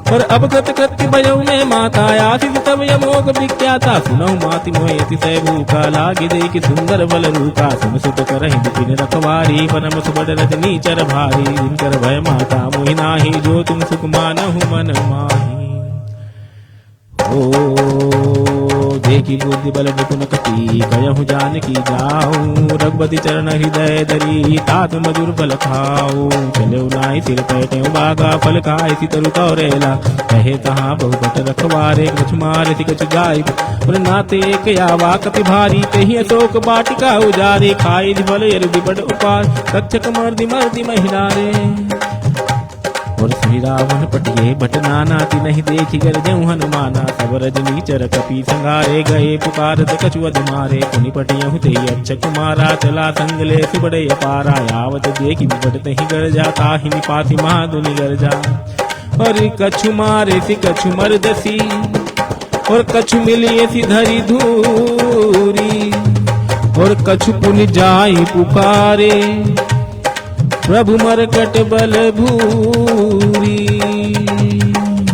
और अब कृत कृत्य भयऊ में माता, आशीष तब यमोक विख्याता। सुनऊ माति मोहि अतिशय भूखा, लागे देखि सुंदर बल रूपा। सुन सुत करहि विपिन रखवारी, परम सुबड़ रजनी चर भारी। जिनकर भय माता मोहि नाही, जो तुम सुख मानहु मन माही। देखी बुद्धि बल निपुण कपि, कयहु जानकी जाऊं। रघुपति चरण हृदय धरी, तात मधुर फल खाऊं। चले नाई सिर पैटे बागा, फल खाए सितरु तौरेला। कहे तहाँ बहुपट रखवारे, कछु मारे कछु जाय। और नाते एक यावा कपि भारी, कही अशोक बाटिका उजारे। खाई फल यरु विपट उपार, रक्षक मर्दि मर्दि महिलारे। और श्री रावण पटिए भट नाना, तिनहि देखि गरजहु हनुमाना। सब रजनी चर कपि संगारे, गए पुकारत कछु अधि मारे। पुनि पटियहु तेहि अच्छ कुमारा, चला संग ले सुबड़े अपारा। आवत देखि विपट तहि गरजा, ताहि निपाति महाधुनि गरजा। और कछु मारे सि कछु मरदसी, और कछु मिलिए सि धरि धूरी। और कछु पुनि जाई पुकारे, प्रभु मरकट बल भूरी।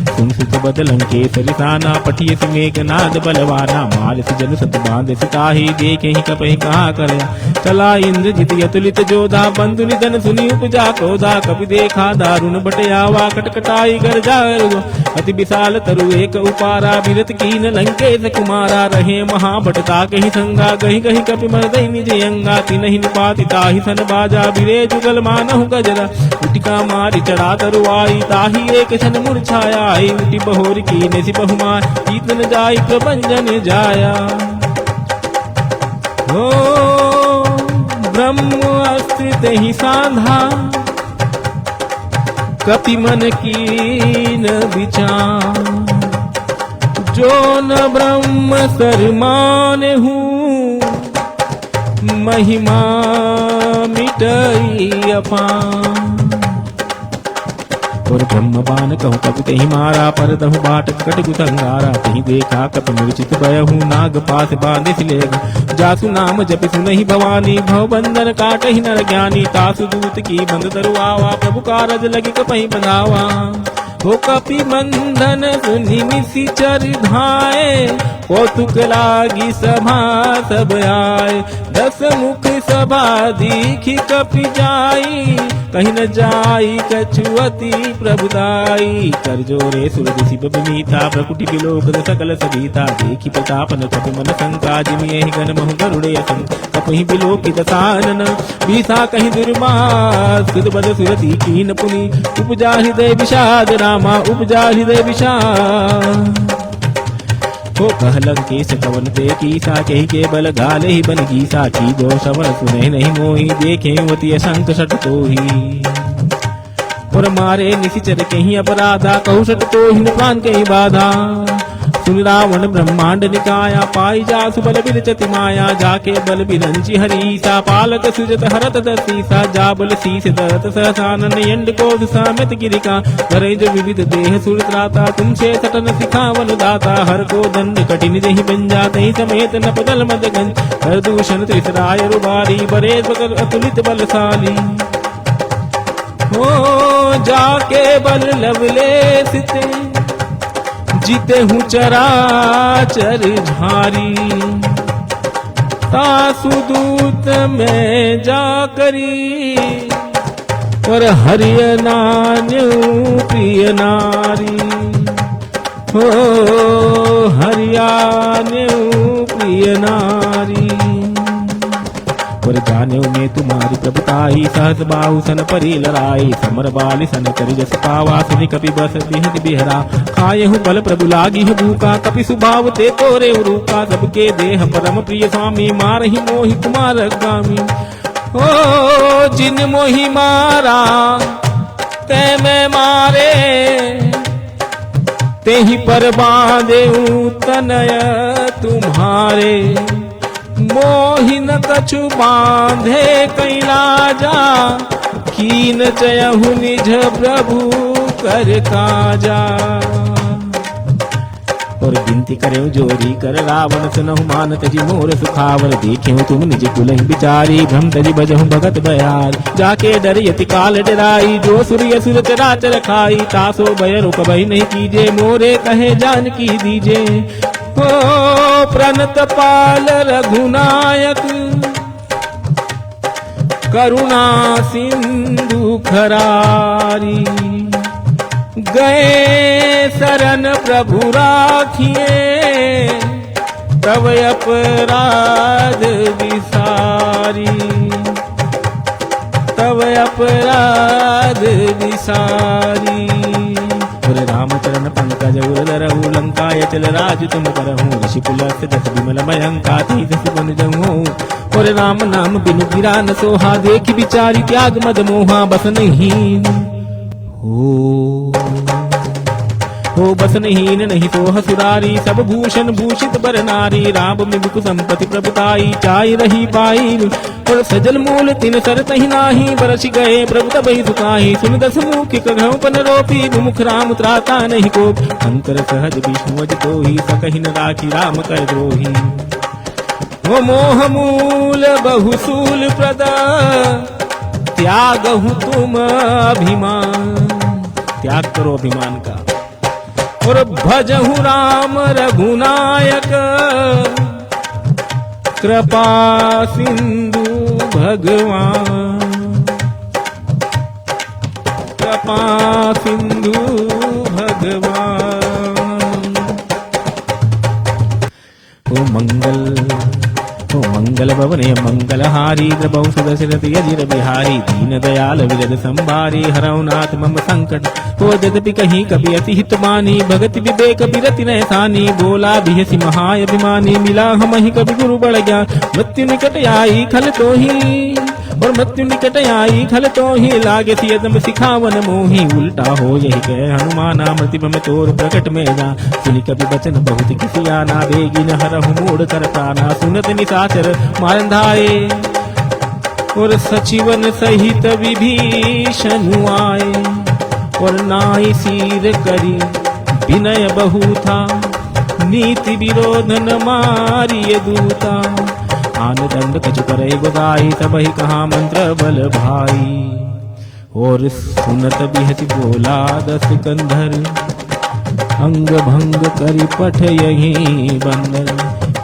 तुम सुत बदलं केसरि साना, पठिय मेघ नाद बलवाना। मारस जन सत बांध सिताही, देखे ही कपहि कहा करया। चला इंद्रजित यतुलित जोधा, बंधु निधन सुनि उपजा क्रोधा। कपि देखा दारुण बटयावा, कटकटाई गरजा गरुआ। अति विशाल तरु एक उपारा, विरत कीन लंकेश कुमारा। रहे महाभटता कहि संगा, गहि गहि कपि मर्दहि निज अंगा। तिनहि निपाति ताहि सन बाजा, बिरे जुगल मानहु गजरा। उटिका मारि चढ़ा तरुआई, ताहि एक क्षण मूर्छाया। उटी बहोर कीने सि बहुमार, कीर्तन जाई प्रभंजन जाया। हो ब्रह्म अस्त्र तेहि साधा, कपि मन कीन विचार, जो न ब्रह्म सर माने हूँ, महिमा मिटई अपार। और ब्रह्म बान कहूँ कपि तही मारा, पर दहु बाट कट गुतंगारा। तही देखा कपि मूर्छित भयहु, नाग पास बांधिस लेग। जासु नाम जपिसु नहीं भवानी, भव बंधन काटहि नर ज्ञानी। तासु दूत की बंद दरुआवा, प्रभु कारज लगी कपहि बंधावा। हो कपि बंधन सुनि निशिचर धाये, कौतुक लागी सभा सब आए। 10 मुख सभा दीखि कपि जाई, कहीं न जाई कछुअति प्रभुदाई। कर जोरे सुर दिशि बबनीता, प्रकुटि बिलोक सकल सबीता। देखि प्रतापन कपि मन शंका, जिमि एहि गण महु गरुड़े असंग। कपहि बिलोकित सानन, बीसा कहीं दुर्मास। सुध बद सुरति कीन पुनि, उपजा हृदय विषाद रामा, उपजा हृदय विषाद। हो कहलंग केस कवन ते कीसा, कही के बल गाले ही बन गीसा। की दो सवर सुने नहीं मोही, देखे वती असंक सट तोही। और मारे निशिचर कहीं अपराधा, कहु सट तोहि न प्राण कहीं बाधा। सुन रावण ब्रह्मांड निकाया, पाई जासु बल बिरचति माया। जाके बल बिरंचि हरीसा, पालक सुजत हरत दसीसा। जा बल शीस दरत सहसानन, यंड कोध सामित गिरिका। करे जो विविध देह सुर त्राता, तुमसे सटन सिखावन दाता। हर को दंड कठिन जहि बंजा, तहि समेत न पदल मदगंज। हर दूषण त्रिसराय रुबारी, बरे बकर अतुलित बलशाली। हो जाके बल लवलेश ते, जीते हूँ चराचर झारी। तासु दूत में जाकरी, और हरिय नान्यू प्रिय नारी। हो हरियान्यू प्रिय नारी। और जाने में तुम्हारी प्रभुताई, सहस बाहु सन परी लड़ाई। समर बाली सन करी जस पावा, सुनि कपि बस बिहद बिहरा। खाए हूँ बल प्रभु लागी है भूखा, कपि सुभाव ते तोरे उरूका। सबके देह परम प्रिय स्वामी, मारहि मोहि कुमार गामी। ओ जिन मोहि मारा ते मैं मारे, तेहि पर बांधे तनय तुम्हारे। मोहि न कछु बांधे कैलाजा, कीन चयहु निज प्रभु कर काजा। और गिनती करे जोरी कर रावण, सुनहु मान तजी मोर सुखावर। देखे तुम निज कुलहि बिचारी, भ्रम तजी बजहु भगत बयार। जाके डर यति काल डराई, जो सूर्य सुर चराचर खाई। तासो भय रोक भय नहीं कीजे, मोरे कहे जान की दीजे। हो प्रणत पाल रघुनायक, करुणा सिंधु खरारी। गए शरण प्रभु राखिए, तब अपराध विसारी। तब अपराध विसारी। रामचरण पंकज उरधरहु, लंकाय चल राज तुम करहु। ऋषि पुलस्त दस विमल मयंका, तेजस बन जहु। और राम नाम बिनु गिरा न सोहा, देखि बिचारी त्याग मद मोहा। बस नहीं हो बसनहीन नहीं सोह सुरारी। सब भूषण भूषित बर नारी, राम मिबुक संपत्ति प्रभुताई। चाय रही पाई और सजल मूल तिन सर तहि नाही। बरस गए प्रभु तबहि सुखाही, सुन 10 मुख कघौ पन रोपी। विमुख राम त्राता नहीं कोप, अंतर सहज विष्णु अज तोहि। सकहि न राखी राम कर द्रोही। हो मोह मूल बहुसूल प्रद, त्यागहु तुम अभिमान। त्याग करो अभिमान का, और भजहु राम रघुनायक। कृपा सिंधु भगवान, कृपा सिंधु भगवान। ओ मंगल भवने मंगलहारी। द्रबहु सुदशरथ यजिर बिहारी। दीन दयाल विरद संभारी, हरौ नाथ मम संकट। हो यद्यपि कहीं कभी अति हित मानी, भगति विवेक बिरति नहसानी। बोला बिहसी महाय अभिमानी, मिला हमहि कभी गुरु बड़ ज्ञान। मृत्यु निकट आई खल तोही, और मृत्यु निकट आई खल तो ही लागे सियदम सिखावन मोही उल्टा हो यही कह हनुमाना मृतिभ में तोर प्रकट में जा सुनि कभी बचन बहुत किसी आना बेगी न हरहु मोड़ कर प्राणा सुनत निशाचर मारंधाए और सचिवन सहित विभीषण आए और नाई सिर करी विनय बहु था नीति विरोध न मारिय दूता आन दंड कछु करे गोदाई सबहि कहा मंत्र बल भाई और सुनत बिहति बोला दस कंधर अंग भंग करि पठ यही बंदर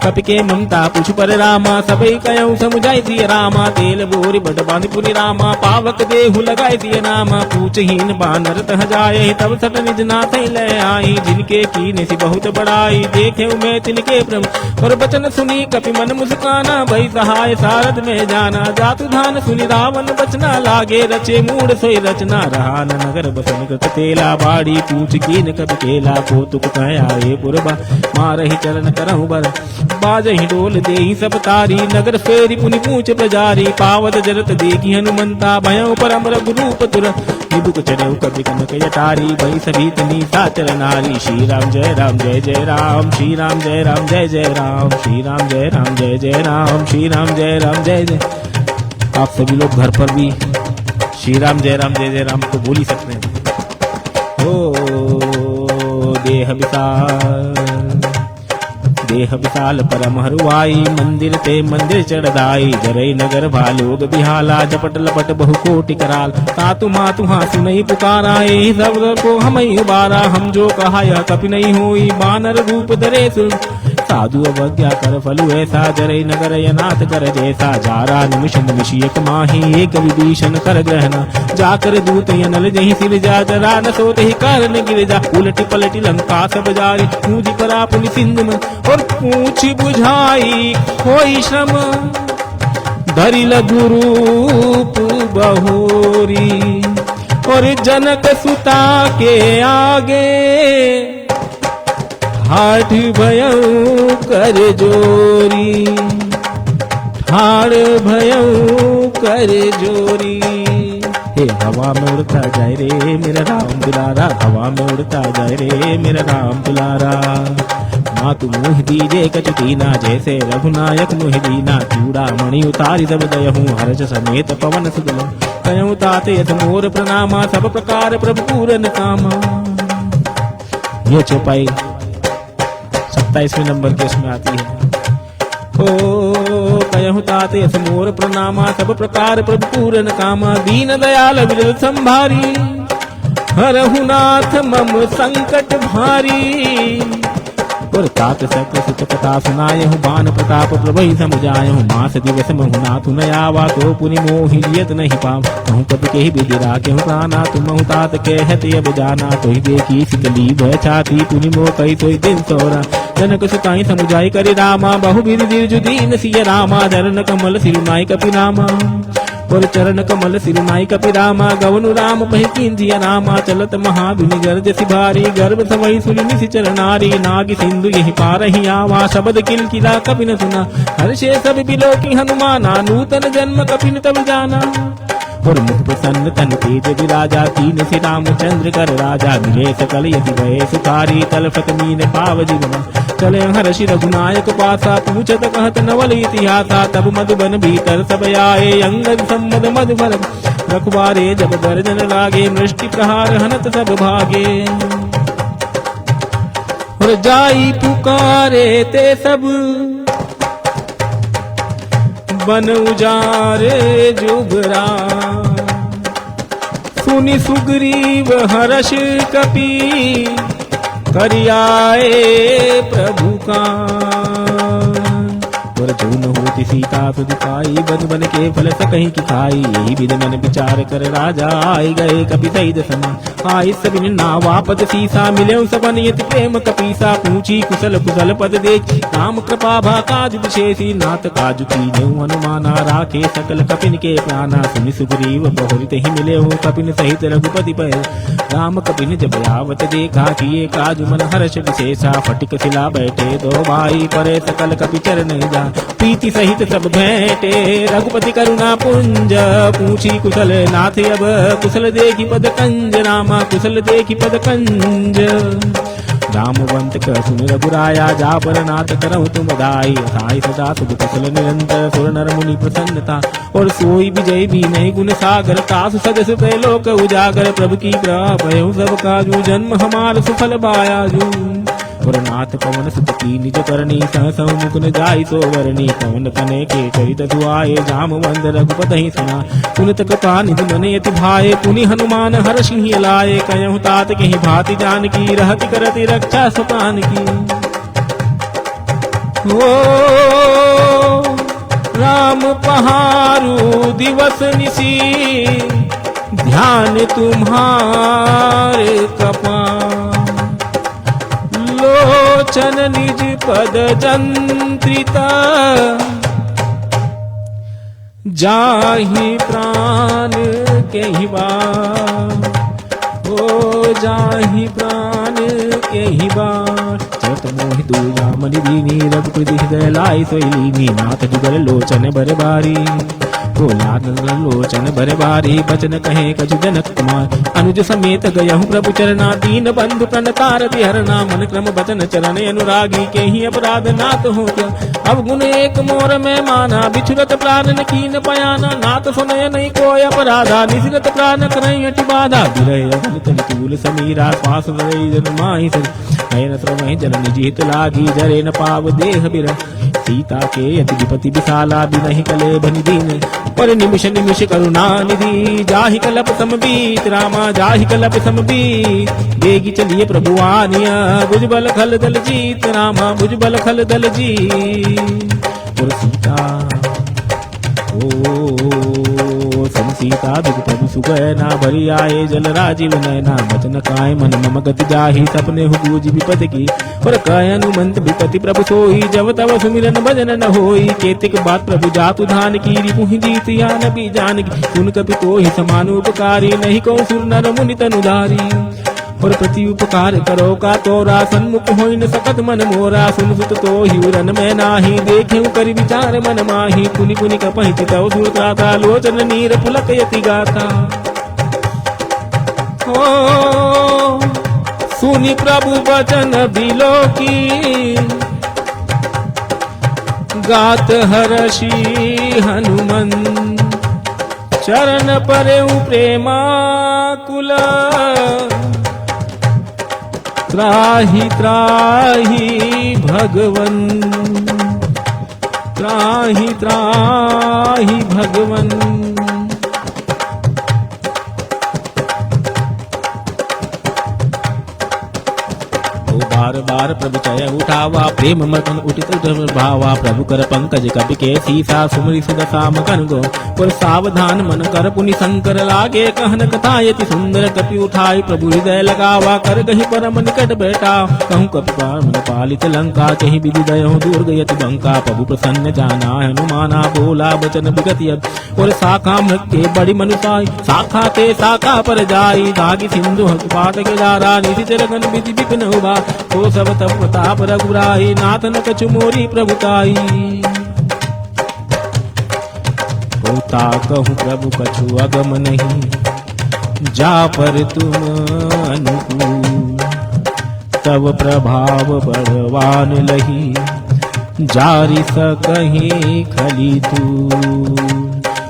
कपि के ममता पुछ पर रामा सबई कयऊ समुझाई दिए रामा तेल बोरी बट बांध पुनि रामा पावक देहु लगाई दिए रामा पूछहीन बानर तह जाए तब सट निज नाथ ले आई जिनके कीने सी बहुत बड़ाई देखे मैं तिनके प्रम और बचन सुनी कपि मन मुस्काना भई सहाय सारद में जाना जातु धान सुनि रावण बचना लागे रचे मूड सोई रचना रहा न नगर बसन कृत तेला बाड़ी पूछ कीन कपि केला को तुक कह आए पुरबा मारहि चरण करहु बर बाजहि डोल देहि सब तारी नगर फेरी पुनि पूछ प्रजारी पावत जरत देखी हनुमंता भयउ परम रघुरूप तुर विदुक चढ़ऊ कपि कनक जटारी भई सभी तनी साचर नारी श्री राम जय जय राम श्री राम जय जय राम श्री राम जय राम श्री राम जय जय। आप सभी लोग घर पर भी श्री राम जय राम को बोल ही सकते हैं। ओ देह विशाल परम हरुआई मंदिर ते मंदिर चढ़दाई जरई नगर भालोग बिहाला झपट लपट बहु कोटि कराल तातु मातु हाँ सुनई पुकारा एहि शब्द को हमई उबारा हम जो कहा यह कपि नहीं होई बानर रूप धरे सुन साधु अवज्ञा कर फलु ऐसा जरई नगर यनाथ कर जैसा जारा निमिष निमिष एक माही एक विभीषण कर ग्रहणा जाकर दूत यनल जही सिर जा जरा न सोत ही कारण गिर जा उलटी पलटी लंका सब जारी पूजी परा पुनि सिंधु में और पूछ बुझाई कोई श्रम धरि लघु रूप बहोरी और जनक सुता के आगे हाथ भयऊ कर जोरी ठाड़ भयऊ कर जोरी। हे हवा में उड़ता जाए रे मेरा राम दुलारा हवा में उड़ता जाए रे मेरा राम दुलारा मातु मुह दीजे कचुकीना जैसे रघुनायक मुह दीना चूड़ा मणि उतारी सब दयहूँ हर्ष समेत पवन सुदल कयऊ ताते यथ मोर प्रणामा सब प्रकार प्रभु पूरन कामा। ये चौपाई 27वें नंबर के उसमें आती है। ओ कयहु तात यथ मोर प्रणामा सब प्रकार प्रभु पूरन कामा दीन दयाल विरल संभारी हरहु नाथ मम संकट भारी और तात सकल सुत कथा सुनायहु बान प्रताप प्रभहि समुझायहु मास दिवस महु नाथु न आवा तो पुनि मोहि लियत नहीं पाव कहूँ कपि केहि विधि राखेहु प्राणा तुमहु तात कहति अब जाना तोहि देखी शीतली भय छाती पुनि मोह कहि सोई दिन सोरा जनक सुताई समुझाई करि रामा बहु विधि दिरजु दीन सिय रामा चरण कमल सिरुनाई कपि रामा और चरण कमल सिरुनाई कपि रामा गवनु राम पहि कींजिया रामा चलत महाधुनि गर्ज सिभारी गर्भ समई सुनि निशिचर नारी नाग सिंधु यही पारहि आवा शब्द किल किला कपि न सुना हर्षे सब बिलोकी हनुमाना नूतन जन्म कपि न तब जाना और मुख प्रसन्न तन तेज विराजा तीन से रामचंद्र कर राजा मिले सकल यदि भय सुखारी तलफत मीन पाव जीवन चले हर्षि रघुनायक पासा पूछत कहत नवल इतिहासा तब मधुबन भीतर सब आए अंगद सम्मद मधुबर रखवारे जब गर्जन लागे मृष्टि प्रहार हनत सब भागे और जाई पुकारे ते सब बन उजारे जुबरा सुनि सुग्रीव हर्ष कपि करियाए प्रभु का और जो न होती सीता सुदिखाई बन बन के फल सकहीं की खाई यही विध मन विचार कर राजा आई गए कपि सही दसना आई सब नावापत सीसा मिले सबन यति प्रेम कपीसा पूछी कुशल कुशल पद देख राम कृपा भा काज विशेषी नाथ काज की हनुमाना राखे सकल कपिन के प्राणा सुनि सुग्रीव बहुरित ही मिले हो कपिन सहित रघुपति पय राम कपिन जब आवत देखा किए काज मन हर्ष विशेषा फटिक सिला बैठे दो भाई परे सकल कपि चरण जा प्रीति सहित सहित सब भेंटे। रघुपति करुणा पुंज पूछी कुशल नाथ अब, कुशल देखी पद कंज रामा कुशल देखी पद कंज। जामवंत कह सुन रघुराया, जा पर नाथ करहु तुम बधाई। साई सदा सुख कुशल निरंतर, सुर नर मुनि प्रसन्नता। और सोई विजय भी नहीं गुण सागर, तासु सदस्य पे लोक उजागर। प्रभु की कृपा भयउ सब काजू, जन्म हमार सुफल बायाजू। और नाथ पवन सुत की निज करनी, सहसहु मुख न जाई सो वरनी। पवन तनय के चरित सुआए, जामवंत रघुपति सुना। पुनित कृपा निधि मन यति भाए, पुनि हनुमान हर सिंह लाए। कयहु तात कहि भांति जानकी, रहति करति रक्षा सुपान की। ओ राम पहारू दिवस निसी, ध्यान तुम्हारे कपाल। लोचन निज पद जंत्रिता, जाहि प्राण केहि बार। ओ जाहि प्राण केहि बार। चरत मोहि दूजा मनि दीनी, रघुपति हृदय लाई सोई लीनी। नाथ जुगर लोचन बर बारी, लोचन बर बारी। बचन कहे कछु जनक कुमार, अनुज समेत गयहु प्रभु चरना। दीन बंधु प्रणतार हरना, मन क्रम बचन चरण अनुरागी। के ही अपराध नाथ हो क्या, अब गुण एक मोर में माना। बिछुरत प्राण न कीन पयाना, नाथ सुनय नहीं कोय अपराधा। निसिरत प्राण करई अति बाधा, विरह अगन तन तूल समीरा। श्वास रई जन माहि सर, नयन श्रवहि जन निज हित लागी। जरे न पाव देह बिरह, सीता के अति विपति विशाला। बिनहि कले भनि दीन, पर निमिष निमिष करुणा निधि। जाहि कलप समबीत रामा, जाहि कलप समबीत। बेगी चलिए प्रभु आनिया, भुजबल खल दल जीत रामा भुजबल खल दल जीत। और सीता सीता दुख प्रभु सुगैना, भरी आए जल राजीव नैना। बचन काय मन मम गति जाहि, सपने हु बूझ विपद की। और कह अनुमंत विपति प्रभु सोई, जब तब सुमिरन भजन न होई। केतिक बात प्रभु जातु धान की, रिपुहि जीत या नबी जानकी। सुन कपि कोहि समान उपकारी, नहीं को सुर नर मुनि तनुधारी। और प्रति उपकार करो का तोरा, सन्मुख होई न सकत मन मोरा। सुन सुत तो ही उरन में नाही, देखें कर विचार मन माही। पुनि पुनि कपहि चितौ सुर त्राता, लोचन नीर पुलक यति गाता। ओ सुनि प्रभु बचन बिलोकी, गात हर्षि हनुमंत। चरण परेउ प्रेमाकुल, त्राहि त्राहि भगवन। त्राहि त्राहि भगवन। बार बार प्रभु चय उठावा, प्रेम मगन उठित भावा। प्रभु कर पंकज कपि के सीसा, सुमरि सुदशा मगन गो। पर सावधान मन कर पुनि शंकर लागे, कहन कथा यति सुंदर। कपि उठाई प्रभु हृदय लगावा, कर गहि परम निकट बैठा। कहूँ कपि मन पालित लंका, कहीं विधि दयहु दूर गयति बंका। प्रभु प्रसन्न जाना हनुमाना, बोला बचन विगत अब। और शाखा मृग के बड़ी मनुसाई, शाखा ते शाखा पर जाई। धागी सिंधु पाट के दारा, निशिचर गण विधि विपिन उबा। तो सब तब प्रताप रघुराई, नाथ न कछु मोरी प्रभुताई। होता कहूँ प्रभु कछु अगम नहीं, जा पर तुम अनुकूल। तब प्रभाव बड़वान लही, जारि सकहीं खली तू।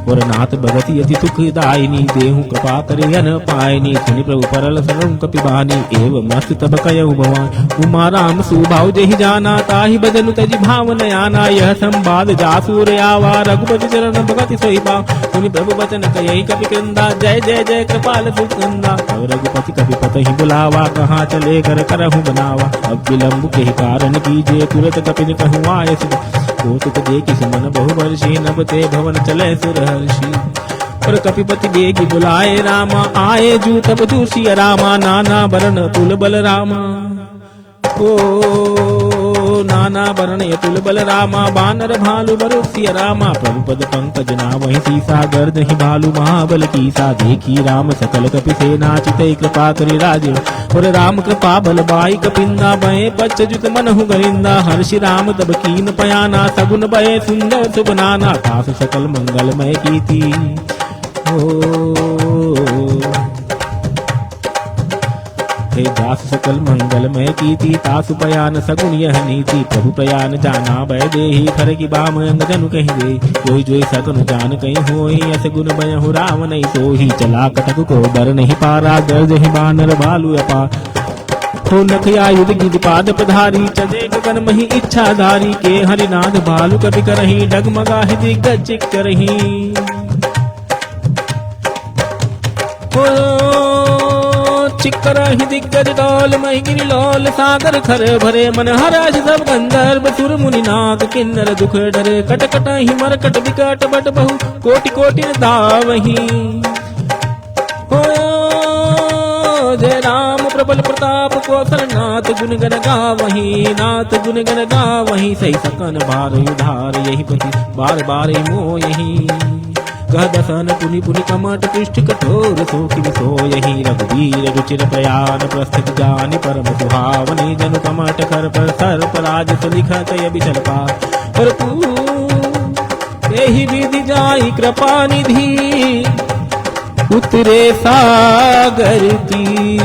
और नाथ भगति यति सुखदायिनी, देहु कृपा करे अन पायनी। सुनि प्रभु परल सरम कपिबानी, एवं मस्त तब कयहु भवान। उमा राम सुभाव जेहि जाना, ताहि बदनु तजि भावन आना। यह संवाद जासुर आवा, रघुपति चरण भगति सोई पाव। सुनि प्रभु बचन कयहि कपि क्रंदा, जय जय जय कृपाल सुखंदा। तब रघुपति कपि पतहि बुलावा, कहाँ चले कर करहु बनावा। अब विलंब के कारण कीजिए, तुरत कपि कहूँ आय। कौतुक देखि सुमन बहु वर्षी, नभ ते भवन चले सुरहर्षि। और कपिपति बेगी बुलाए रामा, आए जू तब दूसिया रामा। नाना बरन तुल बल रामा, ओ नाना वर्ण यतुल बल रामा बानर भालु बरुसिय रामा प्रभु पद पंकज नावहि सीसा गर्दहि भालु महाबल कीसा देखी राम सकल कपि सेना चितै कृपा करि राजे और राम कृपा बल बाई कपिंदा बहे पच्चजुत मनहु गरिंदा हर्षि राम तब कीन पयाना सगुन बहे सुंदर शुभ नाना तास सकल मंगलमय कीर्ति हे दास सकल मंगलमय कीर्ति तासु पयान सगुन यह नीति प्रभु प्रयान जाना भय देहि खर की बाम अंग जनु कहीं दे जोई जोई सकनु जान कहीं होई ऐसे गुण भय हो राम नहीं सोही चला कटक को बर नहीं पारा गर्ज ही बानर भालु अपार हो नख आयुध गिद पाद पधारी चले गगन मही इच्छाधारी के हरिनाथ भालु कवि करही डगमगा दिग्गज करही चिक्करहि दिग्गज डोल महिगिरी लोल सागर खर भरे मन हराज सब गंधर्व सुर मुनि नाग किन्नर दुख डरे कट कट ही मरकट विकट बट बहु कोटि कोटि दावही हो जय राम प्रबल प्रताप कौशल नाथ गुण गण गावही नाथ गुण गण गावही सही सकन भार उधार यही पति बार बार मोह यही कह दसन पुनि पुनि कमट पृष्ठ कठोर सोखिन सो यही रघुवीर रुचिर प्रयाण प्रस्थित जानि परम सुहावनी जनु कमट कर पर सर्प राज सुलिखत बिचल पा पर यही विधि जाई कृपा निधि उतरे सागर की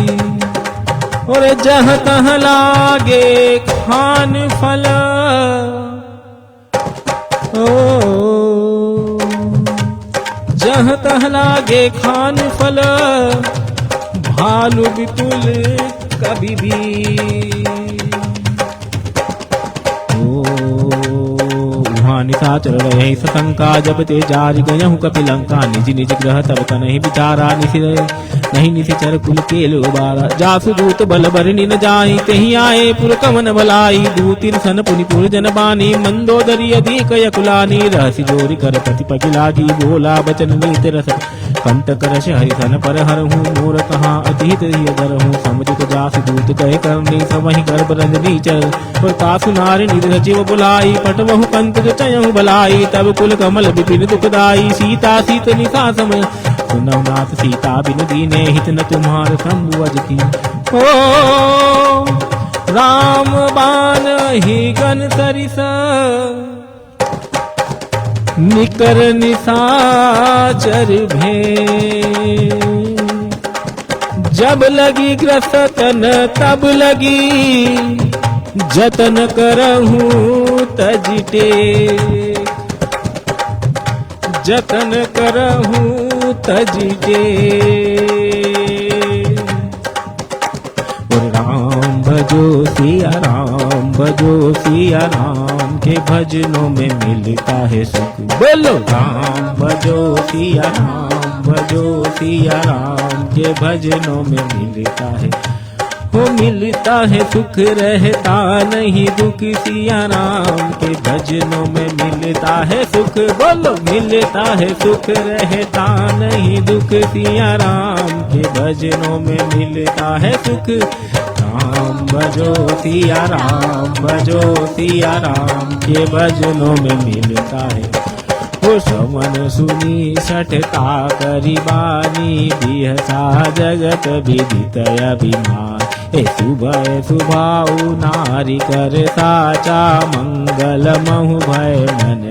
और जहाँ तहाँ लागे खान फल जहाँ तहाँ लागे खान फल भालु विपुल कभी भी निशाचर रहे सतंका जब ते जारि गयहु कपिलंका निज निज ग्रह तब तनहि विचारा नहीं निशिचर कुल के लोबारा जासु दूत बल बरनि न जाई तेहि आए पुर कमन बलाई दूतिर सन पुनि पुर जन बानी मंदोदरी अधिक यकुलानी रहसि जोरी कर प्रतिपति लागी बोला बचन नीत रस कंट करश हरिसन पर हरहूँ मोर कहाँ अतीत धरहूँ समझित जासु दूत कहे करनी समहि गर्भ रंजनी चल पर तासु नारी निध सचिव बुलाई पटवहु कंत चयहु बलाई तब कुल कमल विपिन दुखदाई सीता सीत निशा समय सुनौ नाथ सीता बिनु दीने हित न तुम्हार शंभु अजकी ओ राम बान ही गन सरिस निकर निशाचर भे जब लगी ग्रस्तन तब लगी जतन करहूँ तजिटे जतन करहूँ तजिटे राम भजो सिया राम के भजनों में मिलता है सुख बोलो राम भजो सिया राम के भजनों में मिलता है वो मिलता है सुख रहता नहीं दुख सिया राम के भजनों में मिलता है सुख बोलो मिलता है सुख रहता नहीं दुख सिया राम के भजनों में मिलता है सुख राम भजो सिया राम के भजनों में मिलता है वो श्रवण सुनी सठता करिबानी बिहसा जगत विदित अभिमान ए सुबह सुभाऊ नारी कर साचा मंगल महु भय मन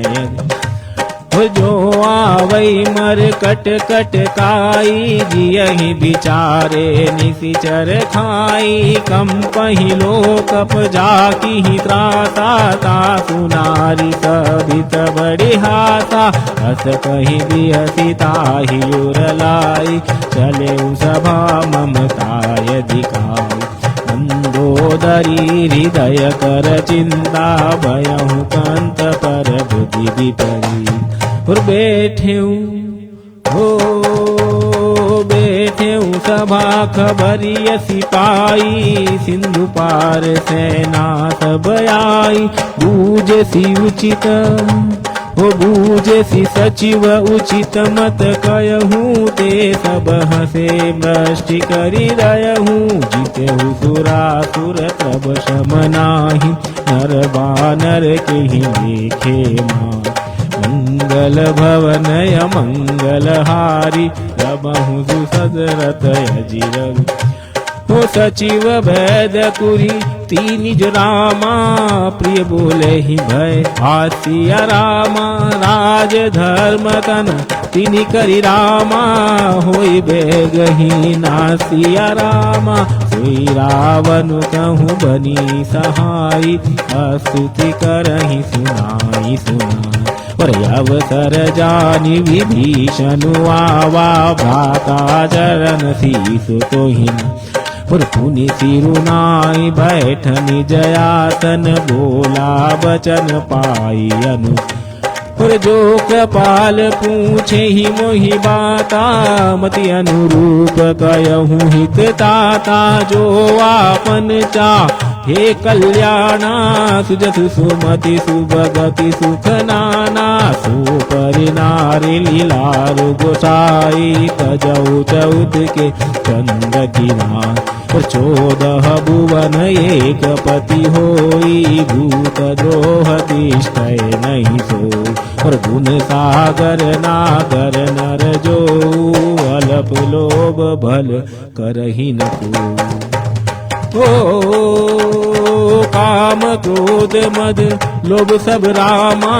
जो आवई मर कट कट काई जियहि बिचारे निशिचर खाई कम पहिलो कप जाकी ही त्रासा ता सुनारी सबित बड़ी हासा हस कही भी हसीता ही उरलाई चले सभा ममताय दिखाई मंदोदरी हृदय कर चिंता भयहु कंत पर बुद्धि विपरी और बैठे सभा खबरिय सिपाही सिंधु पार सेना सब आई बूझ सी उचित हो बूझे सी सचिव उचित मत कहूँ ते सब हसे मृष्टि करी रहूँ जीते सुरासुर तब शम नाही नर बानर के ही लेखे मान मंगल भवन मंगल हारी रबहु सुसदरत अजिर हो सचिव वैद कुरी तीनिज रामा प्रिय बोले ही भय आसिया रामा राज धर्म तन तिनि करी रामा होई बेगही नासिया रामा सोई रावण कहूँ बनी सहाई अस्तुति करही सुनाई सुनाई पर अवसर जानी विभीषण आवा भ्राता चरण शीसु तो ही और पुनि सिरुनाई बैठनी जयातन बोला बचन पाई अनु और जो कृपाल पूछे ही मोहि बाता मति अनुरूप कहूँ हित ताता जो आपन चा हे कल्याणा सुजसु सुमति सुभगति सुख नाना सो परिनारी लीलारु गोसाई तजऊ चौथ के चंद किनार 14 भुवन एक पति होई भूत द्रोह तिष्ठय नहीं सो और गुण सागर नागर नर जो अल्प लोभ भल करही न को काम क्रोध मद लोभ सब रामा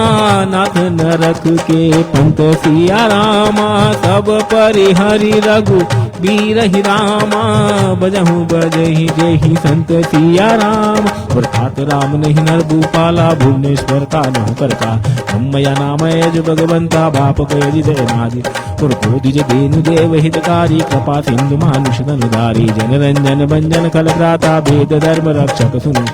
नाथ नरक के पंत सिया रामा सब परिहरि रघु बीरहि रामा बजहु बजहि जेहि संत सिया राम अर्थात राम नहीं नर भूपाला भुवनेश्वर का नौ करता अम्मया नाम यज भगवंता बाप कयजि जय नादि और गोदिज देनु देव हितकारी कृपा सिंधु मानुष धनुधारी जन रंजन भंजन कल भ्राता भेद धर्म रक्षक सुनु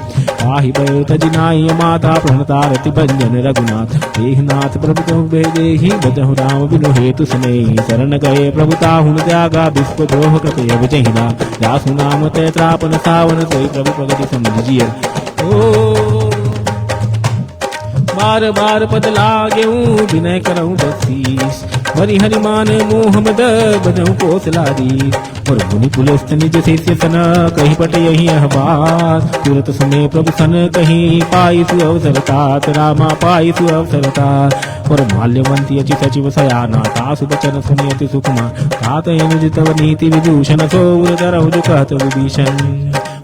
पाहि पयोत जिनाई माता प्रणतारति भंजन रघुनाथ देहनाथ प्रभु कहु भेदेहि बजहु राम बिनु हेतु स्नेहि शरण गए प्रभु ताहुन त्यागा विश्व द्रोह कृपय विजहिना दासु नाम ते त्रापन सावन सोई प्रभु प्रगति समझिए ओ बार बार पद लागे विनय करऊँ बख्शीश हरि हरि मान मोह मद बजहु कोसलादी और मुनि पुलस्त निज शिष्य सन कहीं पट यही अहबार तुरत सुने प्रभु सन कहीं पाई सु अवसर तात रामा पाई सु अवसर तात और माल्यवंती अचि सचिव सयाना तासु बचन सुनियति सुकुमा तात अनुजितव नीति विभूषण सौर तरहु जो कहत विभीषण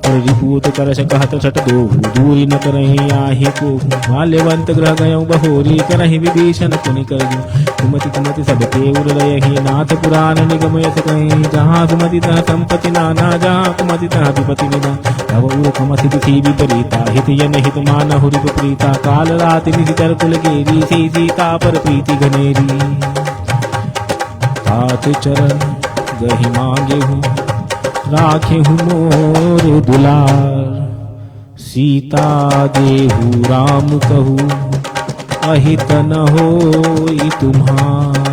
और रिपूत करश कहत छट दो दूरी न करहि आहि को माल्यवंत ग्रह गयौ बहोरी करहि विभीषण पुनि करजु कुमति कुमति सब के उर रही नाथ पुराण निगम यस कहीं जहाँ सुमति तह संपत्ति नाना जहाँ कुमति तह विपति निदा तव उर कमति दुखी विपरीता हित यन हित मान हुरि प्रीता काल राति निशिचर कुल केरी सी सीता पर प्रीति घनेरी तात चरण गहि मांगे हूँ राखे हूँ मोर दुलार सीता देहु राम कहूँ अहित न होई तुम्हार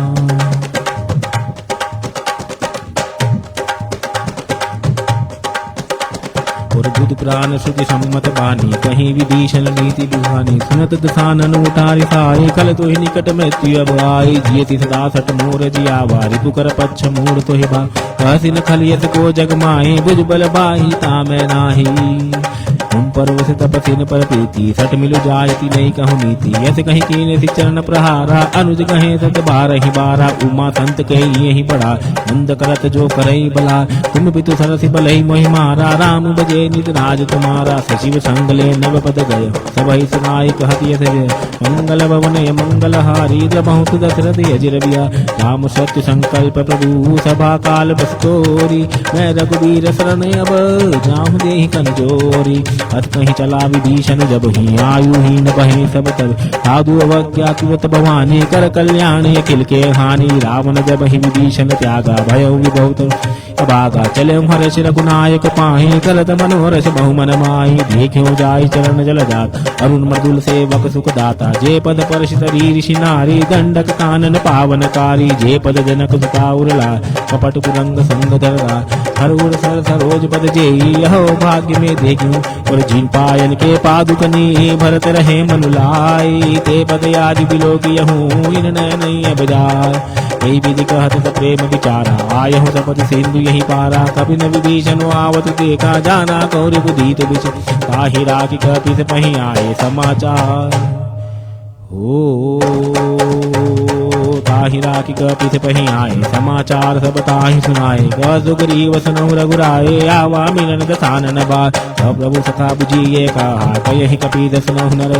और बुध प्राण सुधि सम्मत बानी कहीं विभीषण नीति बिहानी सुनत दसानन उठारी सारे कल तो ही निकट मृत्यु अब आई जियति सदा सट मोर जिया वारि पुकर पच्छ मूर तो ही बा कहसिन खलियत को जग माही बुझ बल बाही तामै नाही तुम परवश तपसिन पर प्रीति सट मिलु जायति नहीं कहु नीति यस कहीं कीन सी चरण प्रहारा अनुज कहे सत बारहि बारा उमा संत कही यही बड़ा मंद करत जो करई बला तुम पितु सरसि बलहि मोहि मारा राम बजे नित राज तुम्हारा सचिव संग ले नव पद गय सबहि सुनाई कहति यस मंगल भवन मंगल हारी बहुत दशरथ अजिर बिया राम सत्य संकल्प प्रभु सभा काल बस तोरी मैं रघुवीर शरण अब जाहु देहि कंजोरी अत कहीं चला विभीषण जब ही आयु ही न बहे सब तब साधु अवज्ञा तुरत भवानी कर कल्याण अखिल के हानि रावण जब ही विभीषण त्यागा भयो विभूत अभागा चले हर्ष रघुनायक पाहि करत मनोरस बहुमन माहि देख्यो जाय चरण जल जात अरुण मृदुल सेवक सुख दाता जे पद परश शरीर शिनारी दंडक कानन पावनकारी जे पद जनक सुता उरला कपट कुरंग संग धरा हरुर सर सरोज पद जेई यहो भाग्य में देखूं। और जिन पायन के पादुकनी भरत रहे मनुलाई, ते पद आदि बिलो की यहूं इन नहीं अब जाय। यही विधि कहत सब प्रेम विचारा, आयहु सपत सिंधु यही पारा। कभी न विभीषण आवत देखा, जाना कौर बुधीत बिच। ताहि राखी कपि से पही आए समाचार, हो ताहि राखी कपि से पही आए समाचार। सब ताहि सुनाए सुग्रीव सनहु रघुराए, आवा मिलन दसानन बार। सब प्रभु सखा बुझिए कहा, कहि कपि सुनहु नर।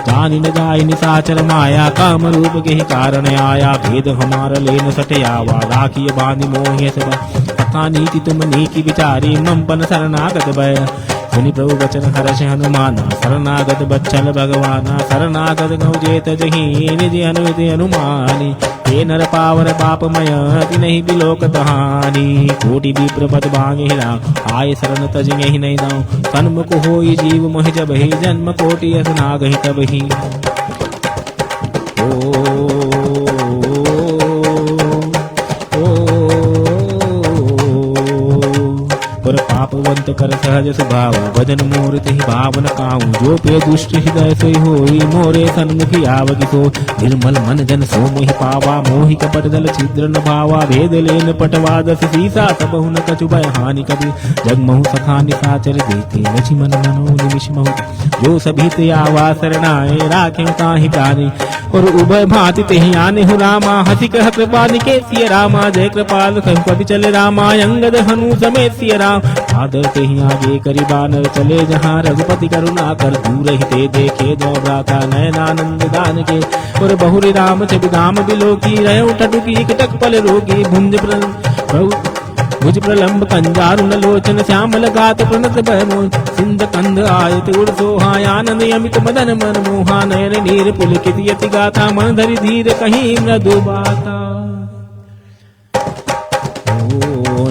जानि न जाय निशाचर माया, काम रूप के ही कारण आया। भेद हमार लेन सटयावा, राखी बांधि मोहि सब। सखा नीति तुम नीति विचारी, मम पन शरणागत भय। सुनि प्रभु वचन हर्ष हनुमाना, शरणागत बच्चल भगवाना। शरणागत गौजेत जही, निज अनुति हनुमानी। हे नर पावर पापमय, तिनहि बिलोक हानि। कोटि विप्र पद भांगे राम, आय शरण तज यही नहीं दाऊं। सन्मुख होई जीव मोहि जबहि, जन्म कोटि अस नागहि तबहि। पापवंत कर सहज स्वभाव, भजन मूर्ति भावन काऊ। जो पे दुष्ट हृदय सोई होई, मोरे सन्मुखी आवगी सो। निर्मल मन जन सो मोहि पावा, मोहि कपट दल छिद्र न भावा। भेद लेन पटवा दस सीसा, सबहु न कछु भय हानि कभी। जगमहु सखा निशाचर देते, लक्ष्मण मनो निमिष महु। जो सभी ते आवा शरणाए, राखे ताहि प्राणी। और उभय भांति तेहि आने हो रामा, हसी कह कृपा निकेसिय रामा। जय कृपाल कहु कवि चले रामा, अंगद हनु समेत सिय राम। आदर तेहि आगे करि बानर चले, जहाँ रघुपति करुणा कर। दूर ही ते देखे दो भ्राता, नयनानंद दान के। और बहुरी राम छवि धाम बिलो की, रहे टटुकी कटक पल रोगी। भुज प्रलंब कंजारुण लोचन, श्यामल गात प्रणत भयमोह। सिंध कंध आयत उड़ सोहा, आनंद अमित मदन मन मोहा। नयन नीर पुलकित यति गाथा, मन धरि धीर कहीं मृदु बाता।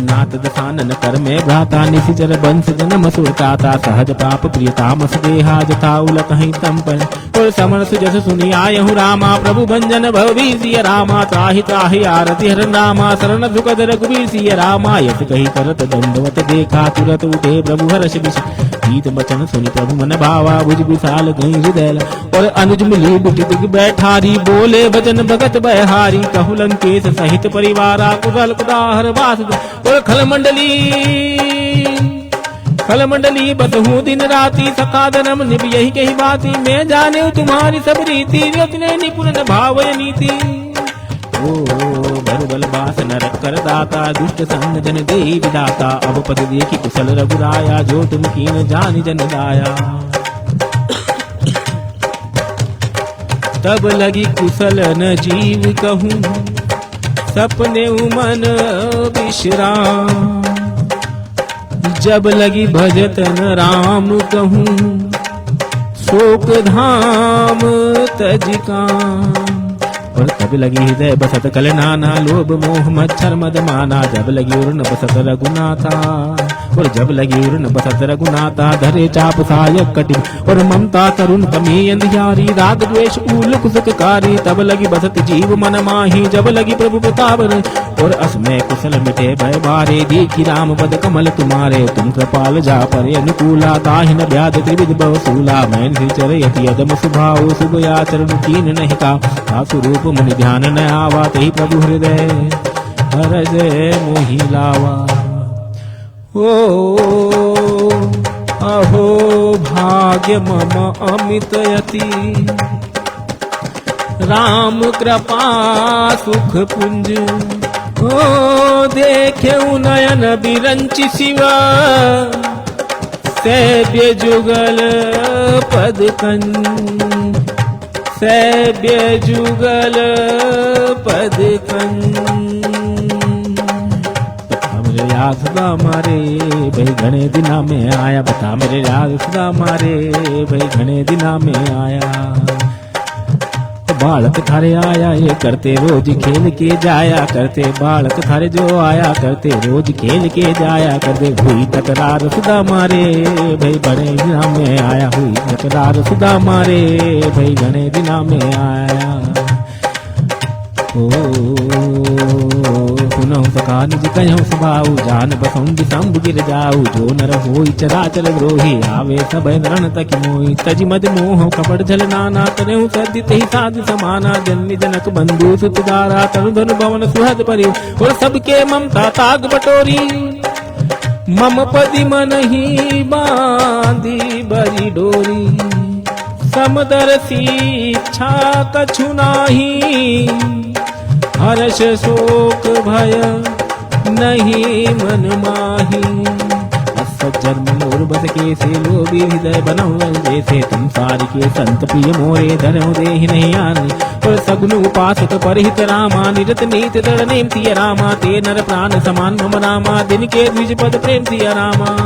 नाथ दसानन कर में भ्राता, निशिचर बंश जन्म सुरताता। सहज पाप प्रियतामस देहा, जथा उल कहीं तंपन। और समर सुजस सुनि आयहु रामा, प्रभु भंजन भवी सिय रामा। त्राहि त्राहि आरति हरन रामा, शरण सुखद रघुबीर सिय रामा। यत कही करत दंडवत देखा, तुरत उठे प्रभु हर्ष विष। गीत बचन सुनि प्रभु मन भावा, भुज विशाल गई हृदय। और अनुज मिली बिटि दिग बैठारी, बोले भजन भगत बहारी। कहु लंकेश सहित परिवारा, कुशल कुदाहर वास। और खल मंडली बसहु दिन राती। सखा धर्म निभ यही कही बाती, मैं जाने तुम्हारी सब रीति। रत्ने निपुण न भावय नीति। ओ बल बास नरक कर दाता, दुष्ट संग जन देहि विदाता। अब पद देखी कुशल रघुराया, जो तुम कीन जानि जन दाया। तब लगी कुशल न जीव कहूँ, सपने मन विश्राम। जब लगी भजतन राम कहूँ, शोक धाम तजिका। और तब लगी हृदय बसत कल नाना, लोभ मोह मच्छर मद माना। जब लगी उर्न बसत रघुनाथा, और जब लगी उर्न बसत रघुनाथा। धरे चाप सायक कटि, और ममता तरुण कमी अंधियारी। राग द्वेष ऊल कुसुककारी, तब लगी बसत जीव मन माही। जब लगी प्रभु प्रताप, और असमय कुशल मिटे भय बारे। देखी राम पद कमल तुम्हारे, तुम कृपाल जा परे अनुकूला। ताहि न व्याध त्रिविध बहुसूला, मैन चरयति अदम स्वभाव। शुभ आचरण कीन नहीं का, स्वरूप मुनि ध्यान न आवा। तेहि प्रभु हृदय हरष मोहि लावा। ओ अहो भाग्य मम अमित यति, राम कृपा सुख पुंज। ओ देखे नयन बिरंचि शिवा, सेव्य जुगल पद कंज। सैब्य जुगल पद कंज। बता मेरे याद सदा मारे, भाई घने दिना में आया। बता मेरे याद सदा मारे, भाई घने दिना में आया। बालक थारे आया ये करते रोज खेल के जाया करते। बालक थारे जो आया करते रोज खेल के जाया करते। हुई तकरार सुदा मारे, भाई बड़े दिना में आया। हुई तकरार सुदा मारे, भाई घने दिना में आया। ओ सुनहु सखा निज कहु सुभाऊ, जान बसुंड शंभु गिर जाऊ, जो नर होई चराचर द्रोही, आवे सब रण तक मोहि, तज मद मोह कपट जल नाना, तनहु सद्य तेहि साध समाना, जन्य जनक बंधु सुत दारा, तनु धनु भवन सुहद परि, और सबके ममता ताग बटोरी, मम पति मन ही बांधी बरी डोरी, समदर्शी इच्छा कछु नाही, हर्ष शोक भय नहीं मन माही, सज्जन मोर बस के से लोभी हृदय बनऊ जैसे, तुम सारी के संत प्रिय मोरे धनऊ देहि नहीं आनी, पर सगुन उपासक परहित रामा, निरत नीत दृढ़ नेम सिय रामा, ते नर प्राण समान मम रामा, दिन के द्विज पद प्रेम सिय रामा।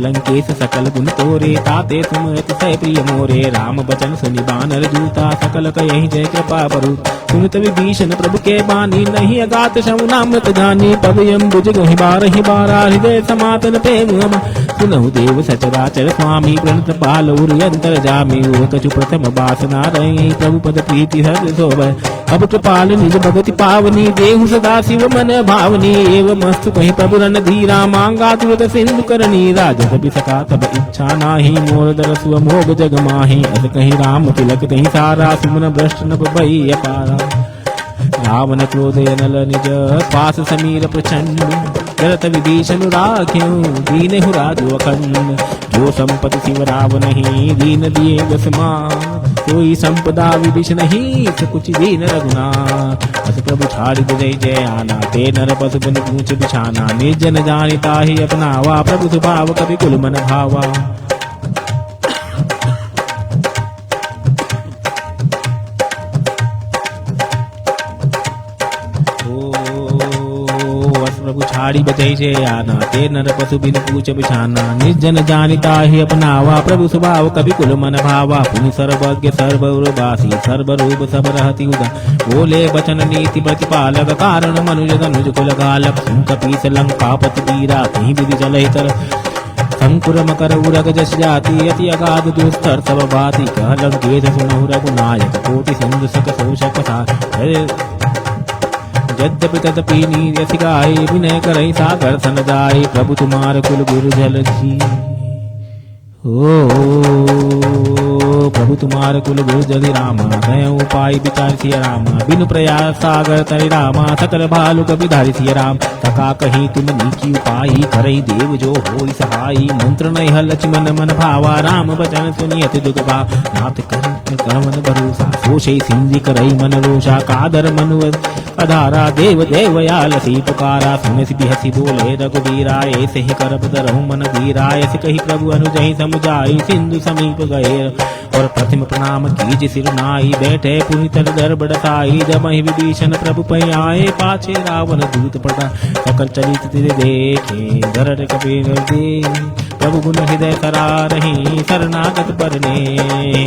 लंकेश सकल गुण तोरे, ताते तुम अतिशय प्रिय मोरे, राम बचन सुनि बानर जूता, सकल कयहि जय कृपा बरु, सुनत विभीषण प्रभु के बानी, नहीं अगात शमुनामृत जानी, पद यम्बुज गहि बारहि बारा, हृदय समातन प्रेम अम, सुनहु देव सचराचर स्वामी, प्रणत पाल उर अंतर जामी, कछु प्रथम बासना रही, प्रभु पद प्रीति हर्ष शोभय, अब कृपाल निज भगति पावनी, देहु सदा शिव मन भावनी, एवं मस्तु कहि प्रभु रन धीरा, मांगा तुरत सिंधु करनी, राजस बिसका तब इच्छा नाही, मोर दरसु अमोघ जग माही, अस कहीं राम तिलक कहीं सारा, सुमन भ्रष्ट नभ भई अपारा, रावण क्रोध नल निज पास समीर प्रचंड, जरत विभीषण राख्यं दीनहु राजो अखंड, जो संपत्ति शिव रावण ही दीन दिए दसमा, कोई संपदा विभीषण ही सकुच दीन रघुनाथ, अस प्रभु छाड़ि जय जय आना, ते नर पशु बन पूछ बिछाना, निर्जन जानिता ही अपनावा, प्रभु स्वभाव कवि कुल मन भावा। प्रभु छाड़ी बजई से आना, ते नर पशु बिन पूछ बिछाना, निर्जन जानिता ही अपनावा, प्रभु स्वभाव कवि कुल मन भावा, पुनि सर्वज्ञ सर्वउरवासी, सर्वरूप सब रहति उदा, बोले बचन नीति प्रतिपालक, कारण मनुज तनुज कुल घालक, कपीस लंकापति वीरा, कहीं विधि चलहि तर, शंकुर मकर उरग जस जाति, अति अगाध दुस्तर सब भाति, कह लंकेश सुनहु रघुनायक, कोटि सिंधु सक शोषक सा, यद्यपि तदपि नीरस गाय, विनय करई सागर सन जाय, प्रभु तुम्हार कुल गुरु जल जी, प्रभु तुम्हार कुल गुरु जलि रामा, दय उपाय विचार सिय रामा, बिनु प्रयास सागर तरि रामा, सकल भालु कपि धारि सिय राम, सका कहीं तुम नीकी उपाई, करई देव जो होई सहाई, मंत्र नहीं लक्ष्मण मन भावा, राम बचन सुनि अति दुख भाव, नाथ कर मन भरोसा, सोषे सिंधि करई मन रोषा, कादर मनु अधारा, देव देवयाल सी पुकारा, सुन सी बिहसी बोले रघुवीरा, ऐसे ही करब धरहु मन धीरा, ऐसे कही प्रभु अनुजहि समुझाई, सिंधु समीप गए, और प्रथम प्रणाम कीज सिर नाई, बैठे पुनि तर दर बड़साई, जब विभीषण प्रभु पै आए, पाछे रावण दूत पड़ा, सकल चरित तिर देखे, धरर कबीर दे, प्रभु गुण हृदय करा रही, शरणागत परने,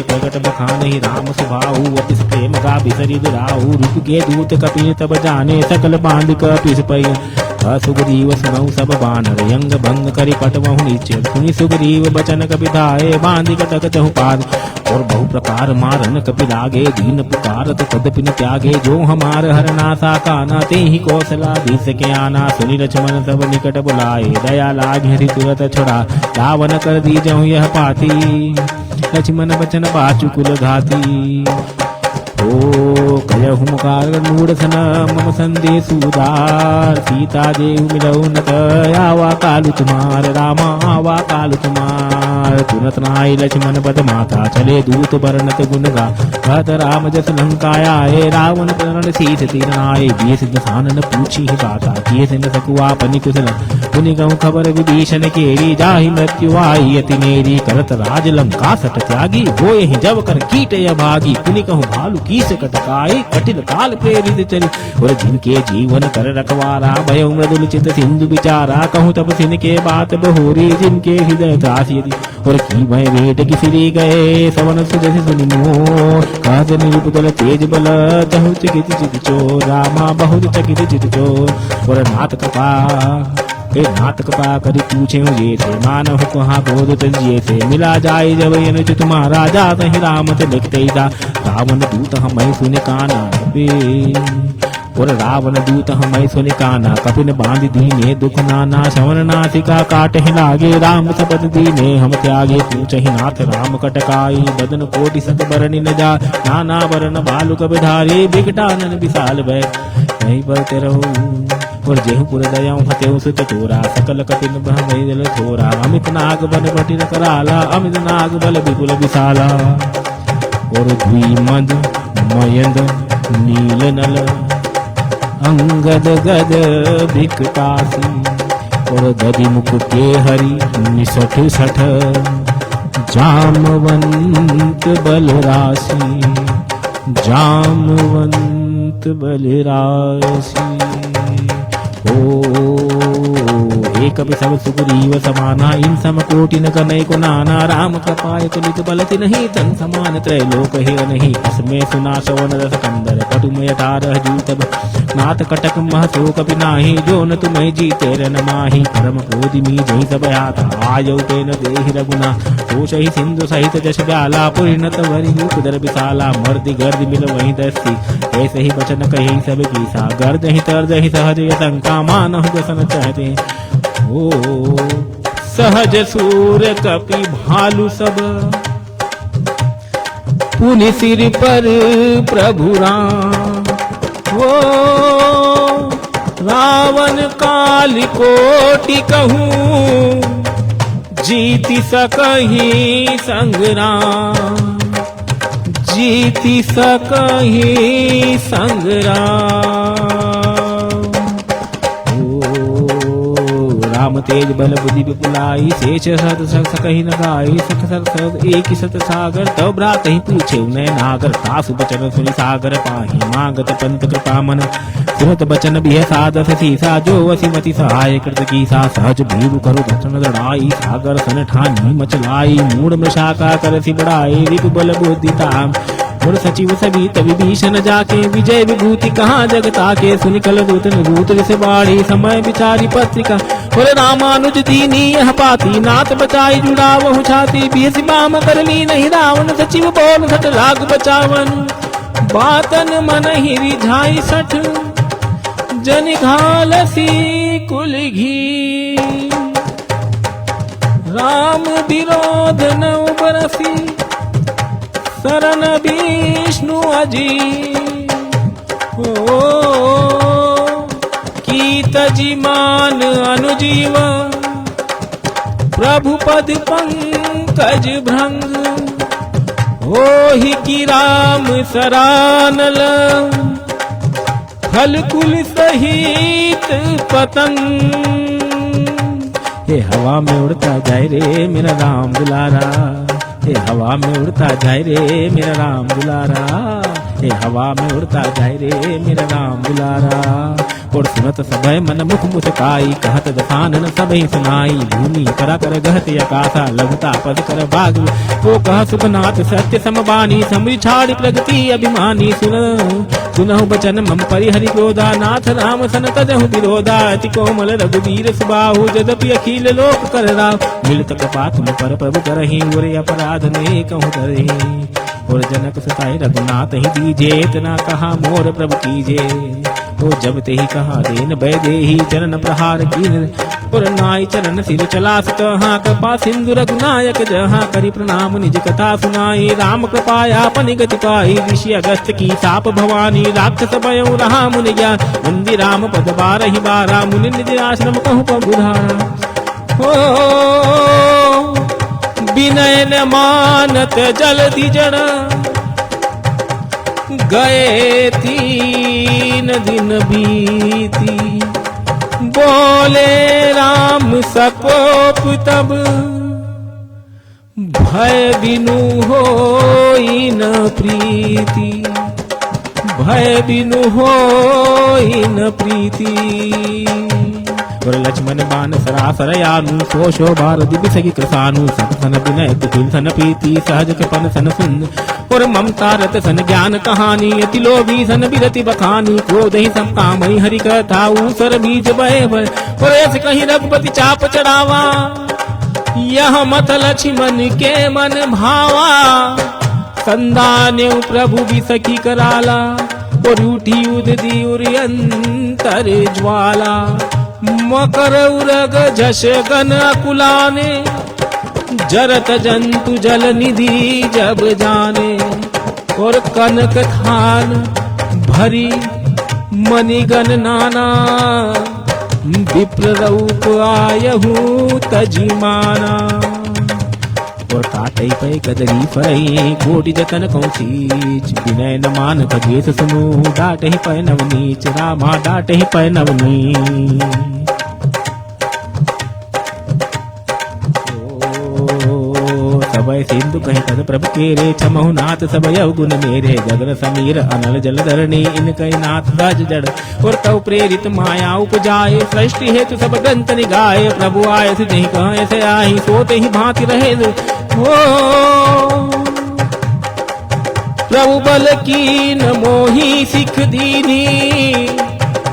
प्रगट बखानहि राम सुभाऊ, अतिश प्रेम गा बिसरि दुराऊ, रूप के दूत कपि तब जाने, सकल बांध कपिस पै, सुग्रीव सुनऊ सब बानर, यंग भंग करि पटवहु नीचे, सुनि सुग्रीव बचन कपि धाये, बांधि कटक चहु पाद, और बहु प्रकार मारन कपि लागे, दीन पुकारत तदपि न त्यागे, जो हमार हरनासा काना, तेहि कौशलाधीश के आना, सुनि लक्ष्मण सब निकट बुलाए, दया लाग हरि तुरत छुड़ा, रावण कर दीजहु यह पाती, लक्ष्मण बचन बाचु कुल घाती, ओ कलहु मुकार मूढ़ सन मम संदेश उदार, सीता देव मिलऊ नत, आवा कालु तुम्हार रामा, आवा कालु तुम्हार, तुरत नाई लक्ष्मण पद माता, चले दूत बरनत गुण गा, कहत राम जस लंकाया आए, रावण प्रण सीत तीर आए, बीस दसानन पूछी ही बाता, किए से न सकुआ पनि कुशल, पुनि कहूँ खबर विभीषण केरी, जाहि मृत्यु आई अति मेरी, करत राज लंका सट त्यागी, होए ही जब कर कीट भागी, पुनि कहूँ भालू कीस कटकाई, कठिन काल प्रेरित चली, और जिनके जीवन कर रखवारा, भयो मृदुल चित सिंधु विचारा, कहूँ तब सिन के बात बहोरी, जिनके हृदय त्रासी, और की भय भेट की फिरी गए, सवन सुजस सुनि मोर, काज निरूप दल तेज बल, तहु चकित चित चोर, रामा बहुत चकित चित चोर, और नाथ कृपा हे नाथ कृपा करि पूछे ये थे मानव कहाँ बोध तजिए थे मिला जाए जब अनुज तुम्हारा जात ही राम ते लिखते रावण दूत हम सुने काना और रावण दूत हम सुने काना कपिन बांध दीने दुख नाना श्रवण नासिका काट ही लागे राम सबद दीने हम त्यागे पूछ ही नाथ राम कटकाई बदन कोटि सत बरनि न जा नाना बरन बालुक बिधारी बिकटानन विशाल भय वहीं पर तेरहु और जेहुपुर दयाऊं हतेऊ सुत तोरा सकल कपिन ब्रह्म थोरा अमित नाग बन बटिन कराला अमित नाग बल विपुल विशाला और द्विमद मयंद नील नल अंगद गद भिकटासी और दधि मुख के हरि निसठ सठ जामवंत बलराशि जामवंत बलराशि एक सब सुग्रीव समाना इन सम कोटि न कनय को नाना राम कृपाय तुलित बलति नहीं तन समान त्रैलोक हे नहीं असमय सुना श्रवण रस कंदर कटुमय तारह जूत नाथ कटक महसो कपि नाही जो न तुम्हें जीते रन माही परम क्रोधि मी जहि सब आता आयौ तेन देहि रघुना दोष ही सिंधु सहित जश ब्याला पुरिणत वरि उदर विशाला मर्दि गर्द मिल वही दस्ती ऐसे ही वचन कही सब कीसा गर्द ही तर्ज ही सहज यतंका मानह जसन चाहते ओ सहज सूर कपि भालु सब पुनि सिर पर प्रभु राम ओ रावण काल कोटि कहूँ जीति सकहि संग्राम जीति सकहि संग्राम राम तेज बल बुद्धि विपुलाई शेष सत सकहि न गाई सख सत एक सत सागर तव भ्रात ही पूछे उन्हें नागर तासु बचन सुनि सागर पाही मांगत पंत कृपा मन सुनत बचन भी सादस सीसा जो वसीमति सहाय कृत कीसा सहज भीरु करु दर्शन दड़ाई सागर सन ठानी मचलाई मूड मृषाका करसि बढ़ाई रिपु बल बुद्धि ताम और सचिव सभी तभी भीषण जाके विजय विभूति कहाँ जगता के सुनिकल दूत निभूत से बाढ़ी समय विचारी पत्रिका और रामानुज दीनी यह पाती नाथ बचाई जुड़ा वह छाती बीस बाम कर ली नहीं रावण सचिव बोल सट लाग बचावन बातन मन ही रिझाई सठ जन घालसी कुल घी राम विरोध न बरसी शरण विष्णु अजी कीत जिमान अनुजीव प्रभु पद पंकज भृंग हो ही की राम सरानल फल कुल सहित पतंग ये हवा में उड़ता जाए रे मेरा राम दुलारा ये हवा में उड़ता जाए रे मेरा राम दुलारा ये हवा में उड़ता जाए रे मेरा राम दुलारा और सुनत सभय मन मुख मुस्काई कहत दसानन सबहि सुनाई भूमि करा कर गहत आकाशा लघुता पद कर भाग वो कह सुखनाथ सत्य समबानी समि छाड़ प्रगति अभिमानी सुनहु बचन मम परिहरि क्रोधा नाथ राम सन तजहु विरोधा अति कोमल रघुवीर सुबाहु जदपि अखिल लोक कर राव मिलत कृपा तुम पर प्रभु करहि और अपराध ने कहूँ करहि और जनक सुताई रघुनाथ ही दीजे इतना कहा मोर प्रभु कीजे तो जब ते ही कहा देन भय दे ही चरण प्रहार कीन और नाई चरण सिर चला सुतहा कृपा सिंधु रघुनायक जहाँ करी प्रणाम निज कथा सुनाई राम कृपाया अपनी गति पाई ऋषि अगस्त की साप भवानी राक्षस भयउ रहा मुनि ज्ञान वंदी राम पद बारहि बारा मुनि निज आश्रम कहु प्रभुधारा हो विनय न मानत जल्दी जड़ गए 3 दिन बीती बोले राम सकोप तब भय बिनु होई न प्रीति भय बिनु होई न प्रीति और लक्ष्मण बाण सरासर यानु शोषो भारत दिव्य सखी कृसानु सख सन विनय कुटिल सन प्रीति सहज कृपन सन सुन और ममता रत सन ज्ञान कहानी, अति लोभी सन विरति बखानी, क्रोध ही सब काम ही हरि कथा, ऊसर बीज बहे भय, और ऐसे कहीं रघुपति चाप चढ़ावा, यह मत लक्ष्मण के मन भावा, संदाने प्रभु भी सखी कराला, और उठी उददी अंतर ज्वाला, मकर उरग झष गन अकुलाने, जरत जंतु जल निधि जब जाने, और कनक थान भरी मणिगण नाना, विप्र रूप आयहु तजिमाना, और काटई पे कदरी फरई, कोटि जतन कौशीच, विनय न मान कजेत सुनु, डाटहि पै नवनीच, रामा डाटहि पै नवनीच। सबय सिंधु कहीं तद प्रभु केरे, छमहु नाथ सबय गुण मेरे, गगन समीर अनल जल धरणी, इन कई नाथ राज जड़, और तव प्रेरित माया उपजाए, सृष्टि हेतु सब ग्रंथ निगाए, प्रभु आए सिद्धि कहाँ से आई, सोते ही भांति रहे हो, प्रभु बल की न मोही सिख दीनी,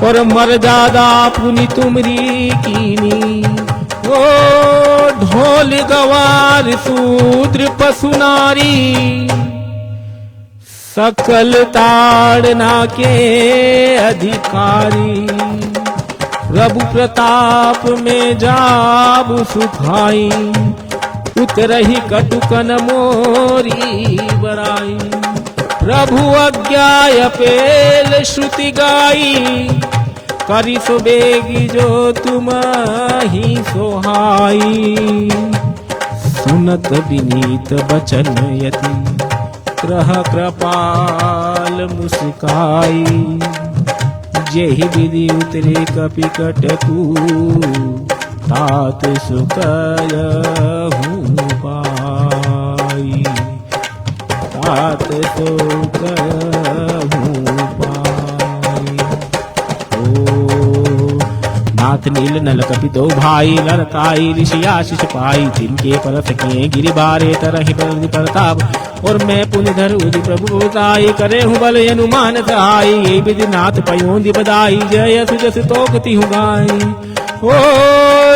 और मर्यादा पुनि तुमरी कीनी, ओ ढोल गवार शूद्र पशु नारी, सकल ताड़ना के अधिकारी, प्रभु प्रताप में जाबु सुखाई, उतरही कटुकन मोरी बराई, प्रभु अज्ञा पेल श्रुति गाई, करी सो बेगी जो तुम ही सोहाई, सुनत विनीत बचन यति, ग्रह कृपाल मुस्काई, जेहि विधि उतरे कपि कटकू, तात सुकय हूँ पाई, तात सुकय हूँ पाई। नाथ नील नल कपि दो भाई, लड़काई ऋषि आशीष पाई, तिनके परस किए गिरि बारे, तरहि प्रताप, और मैं पुनिधर उदि प्रभु बताई, करे हूँ बल अनुमान सहाई, ये विधि नाथ पयोंदि बदाई, जय सुजस तोकती हूँ गाई, ओ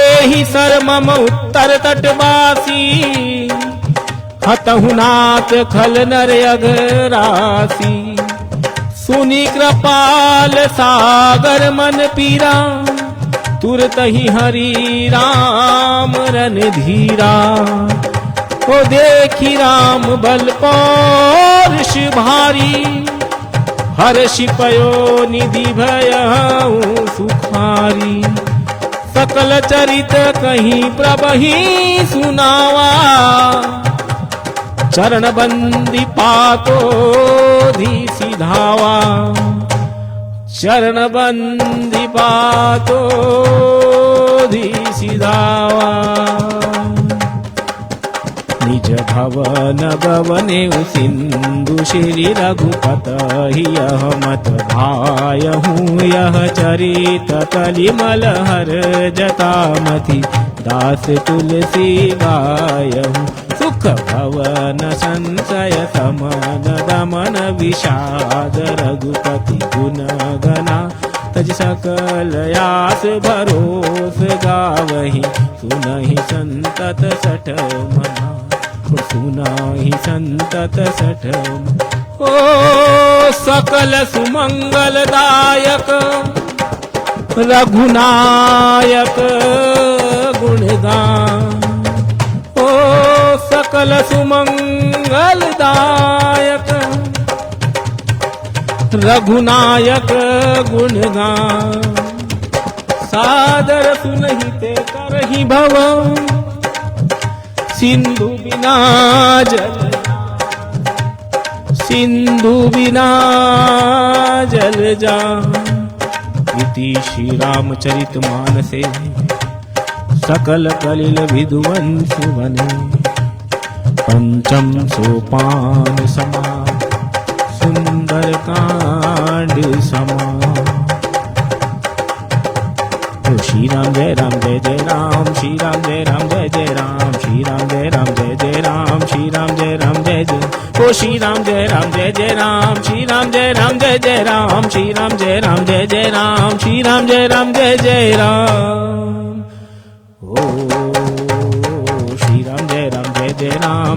एहि सर मम उत्तर तटवासी, हतहु नाथ खल नर अघरासी, सुनी कृपाल सागर मन पीरा, तुरत ही हरि राम रन धीरा, ओ देखी राम बल पौरुष भारी, हर्षि पयो निधि भयउ सुखारी, सकल चरित कहीं प्रभहि सुनावा, चरण बंदी पातो धी सिधावा, चरण बंदी पातो धी सिधावा, निज भवन भवने सिंधु श्री रघुपत यह मत भायहूँ, यह चरित कलिमल हर जतामति, दास तुलसी गायहूँ, सुख भवन संशय समन दमन विषाद, रघुपति गुण गना तज सकल यास भरोस गावहि, सुनहि संतत सठ मना, सुनाहि संतत सठ मना, ओ सकल सुमंगलदायक रघुनायक गुणगान, ओ सकल सुमंगलदायक रघुनायक गुणगान, सादर सुनहि ते करहि भव, सिंधु बिना जल, सिंधु बिना जल जा। इति श्री रामचरित मानसे सकल कलिल विद्वंस बने, पंचम सोपान समा सुंदर कांड समा। श्री राम जय राम जय जय राम, श्री राम जय राम जय जय राम, श्री राम जय राम जय जय राम, श्री राम जय राम जय जय। ओ श्री राम जय राम, श्री राम जय जय राम, श्री राम जय जय राम, श्री राम जय जय राम। ओ श्री राम जय राम,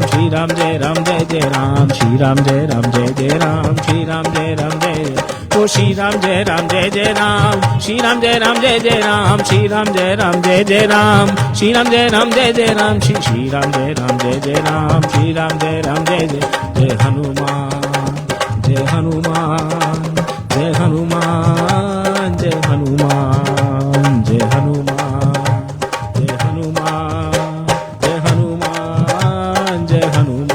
श्री राम जय जय राम, श्री राम जय जय राम, श्री राम जय जय। ओ श्री राम जय जय राम, श्री राम जय जय राम, श्री राम जय जय राम, श्री राम जय जय राम, श्री राम जय जय राम, श्री राम जय जय। जय हनुमान, जय हनुमान, जय हनुमान, जय हनुमान, जय हनुमान, जय हनुमान, जय हनुमान, जय हनुमान।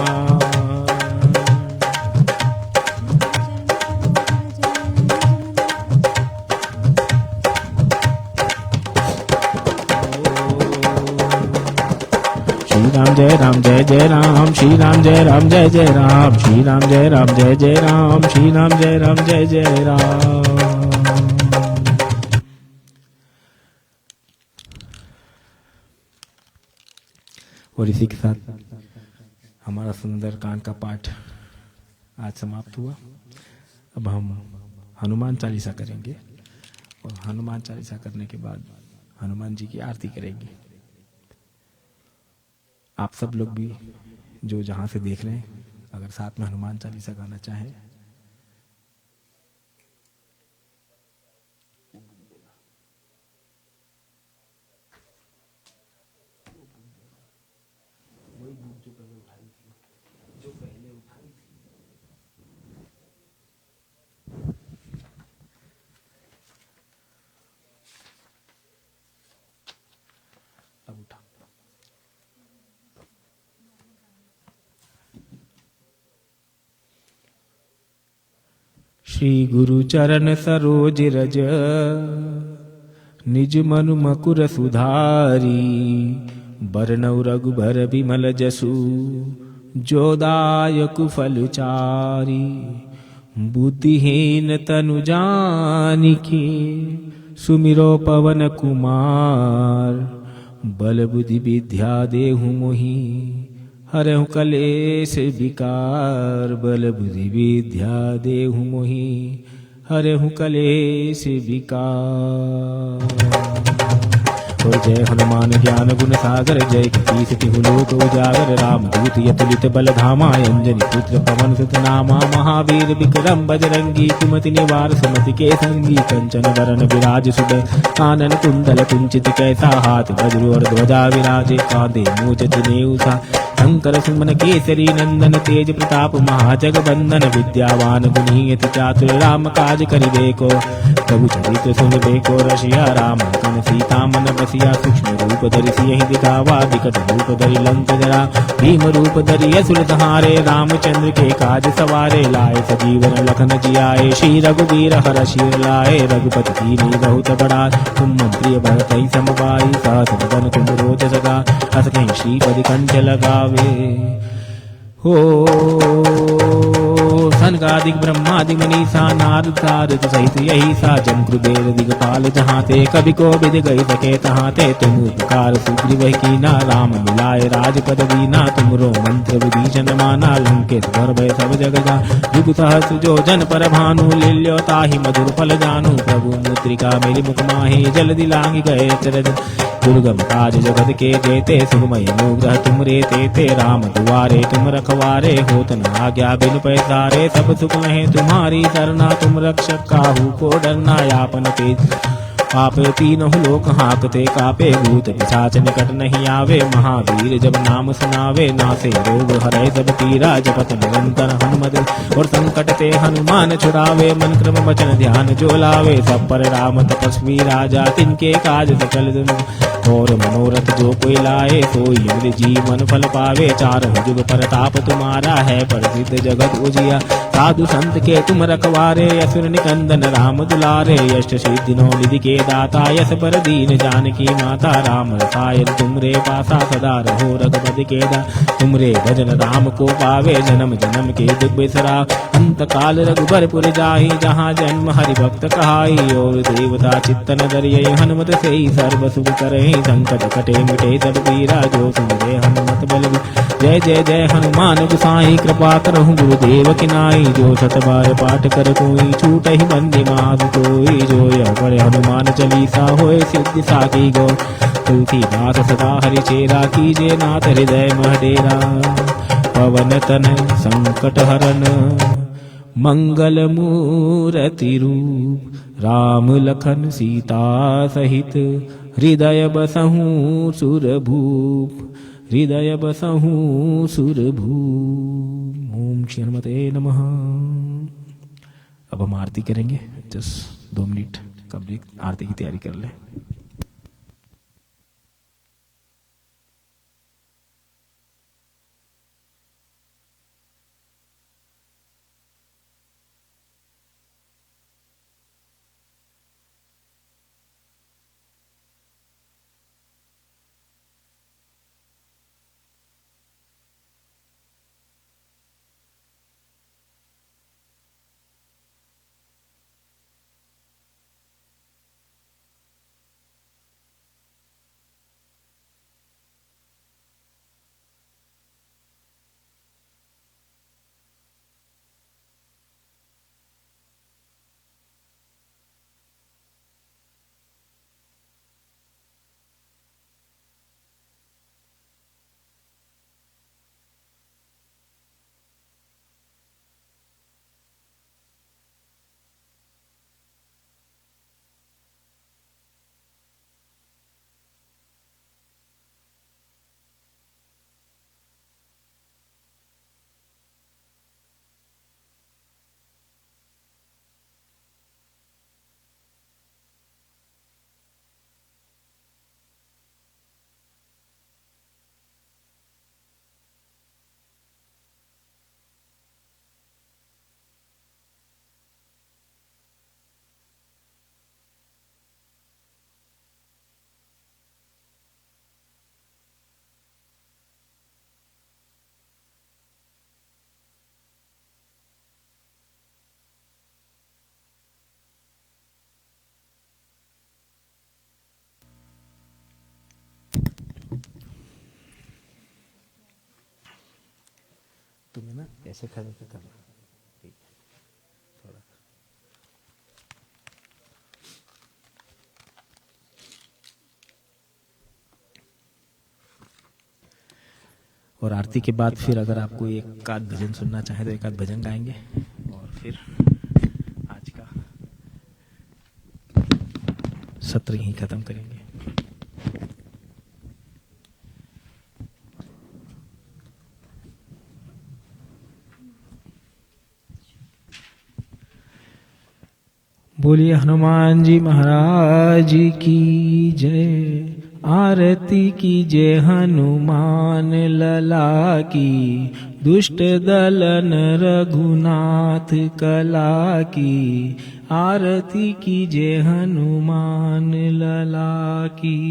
श्री राम जय जय राम, श्री राम जय जय राम, श्री राम जय जय राम, श्री राम जय जय राम। और इसी के साथ हमारा सुंदरकांड का पाठ आज समाप्त हुआ। अब हम हनुमान चालीसा करेंगे और हनुमान चालीसा करने के बाद हनुमान जी की आरती करेंगे। आप सब लोग भी जो जहां से देख रहे हैं, अगर साथ में हनुमान चालीसा गाना चाहें अब उठा। श्री गुरु चरण सरोज रज, निज मनु मकुर सुधारी, बरनउ रघुबर बिमल जसु, जो दायक फल चारी। बुद्धिहीन तनु जानिके, सुमिरो पवन कुमार, बल बुद्धि विद्या देहु मोहि, हरहु कलेश विकार। बल बुद्धि विद्या देहु मोहि, हरहु कलेश विकार। और जय हनुमान ज्ञान गुण सागर, जय कपीस तिहु लोक उजागर। राम दूत अतुलित बल धामा, अंजनी पुत्र पवन सुत नामा। महावीर विक्रम बजरंगी, कुमति निवार सुमति के संगी। कंचन वरण विराज सुबह, कानन कुंडल कुंचित कैसा। हाथ वज्र और ध्वजा विराजे, कांधे मूंछ जनेऊ सा। शंकर सुमन केसरी नंदन, तेज प्रताप महाजगबंदन। विद्यावान गुणी अति चातुर, राम काज करिबे को। प्रभु चरित्र सुनिबे को रसिया, राम लखन सीता मन बसिया। सूक्ष्म रूप धरि सियहि दिखावा, विकट रूप धरि लंक जरा। भीम रूप धरि असुर संहारे, रामचंद्र के काज सवारे। लाए सजीवन लखन जियाए, श्री रघुवीर हरषि लाए। रघुपति कीन्ही बहुत बड़ाई, तुम प्रिय भरतहि सम भाई। सहस बदन तुम रोज सगा, हस कहीं श्रीपद कंठ लगावे। हो सनकादिक ब्रह्मादि मनीषा, नारद सारद सहित यही सा। जम कुबेर दिगपाल जहाँ ते, कवि को विद गई सके तहाँ ते। तुम उपकार सुग्रीव कीना, राम मिलाए राजपद दीना। तुमरो मंत्र विभीषण माना, लंकेश वर भय सब जग जा। युग सहस जो जन पर भानु, लील्यो ताहि मधुर फल जानू। प्रभु मुद्रिका मेरी मुख माहि, जल्दी लांघि गए चरज। दुर्गम काज जगत के जेते, सुगमय अनुग्रह तुम रे तेते। राम दुआरे तुम रखवारे, होत न आज्ञा बिनु पैसारे। सब सुख लहे तुम्हारी सरना, तुम रक्षक काहू को डरना। यापन तेज आप तीनों लोक हाँकते कापे, भूत पिशाच निकट नहीं आवे। महावीर जब नाम सुनावे, नासे रोग हरै सब पीरा। जपत निरंतर हनुमत, और संकट ते हनुमान छुड़ावे। मन क्रम वचन ध्यान जो लावे, सब पर राम तपस्वी राजा। तिनके काज सकल और मनोरथ जो कोई लाए, सोई इंद्र जीवन फल पावे। चारों जुग परताप तुम्हारा है, प्रसिद्ध जगत उजिया। साधु संत के तुम रखवारे, असुर निकंदन राम दुलारे। यश सिद्धि नो निधि के दाता, यस पर दीन जानकी माता। राम रसायन तुमरे पासा, सदा रहो रघुपति के दा। तुमरे भजन राम को पावे, जन्म जन्म के दुख बिसरा। अंत काल रघुबरपुर जाहि, जहाँ जन्म हरि भक्त कहाई। और देवता चित्तन दरिये, हनुमत से सर्व सुख करे। संकट कटे मिटे सब पीरा जो सुमिरे हनुमत बलवीर। जय जय जय हनुमान गोसाई कृपा करहु गुरुदेव की नाई। जो सत बार पाठ कर कोई छूट ही बंदी माधु कोई। जो यह पढ़े हनुमान चालीसा होए सिद्धि साकी गो। तुलसीदास सदा हरि चेरा कीजे नाथ हृदय मह डेरा। पवन तनय संकट हरन मंगल मूरति रूप। राम लखन सीता सहित हृदय बसहु सुरभूप। हृदय बसहु सुरभूप। ओम श्री हनुमते नमः। अब हम आरती करेंगे, जस्ट 2 मिनट का ब्रेक, आरती की तैयारी कर लें। तुम्हें ना ऐसे खड़े होकर करना, ठीक है? थोड़ा और आरती के बाद फिर अगर आपको एक आध भजन सुनना चाहे तो एक आध भजन गाएंगे और फिर आज का सत्र यहीं खत्म करेंगे। बोलिए हनुमान जी महाराज की जय। आरती कीजिए हनुमान लला की। दुष्ट दलन रघुनाथ कला की। आरती कीजिए हनुमान लला की।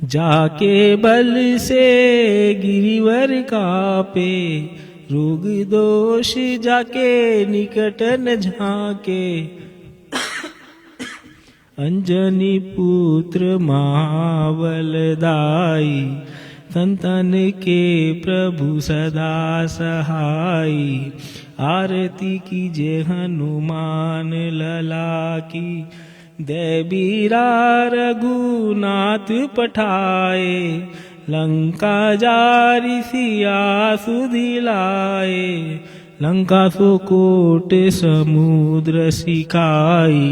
जाके बल से गिरिवर कापे। रोग दोष जाके निकट न झाके। अंजनी पुत्र महाबल दाई। संतन के प्रभु सदा सहाई। आरती कीजिए हनुमान लला की। देवीरा रघुनाथ पठाए। लंका जारी सिया सुधिलाए। लंका सुकोट समुद्र सिखाई।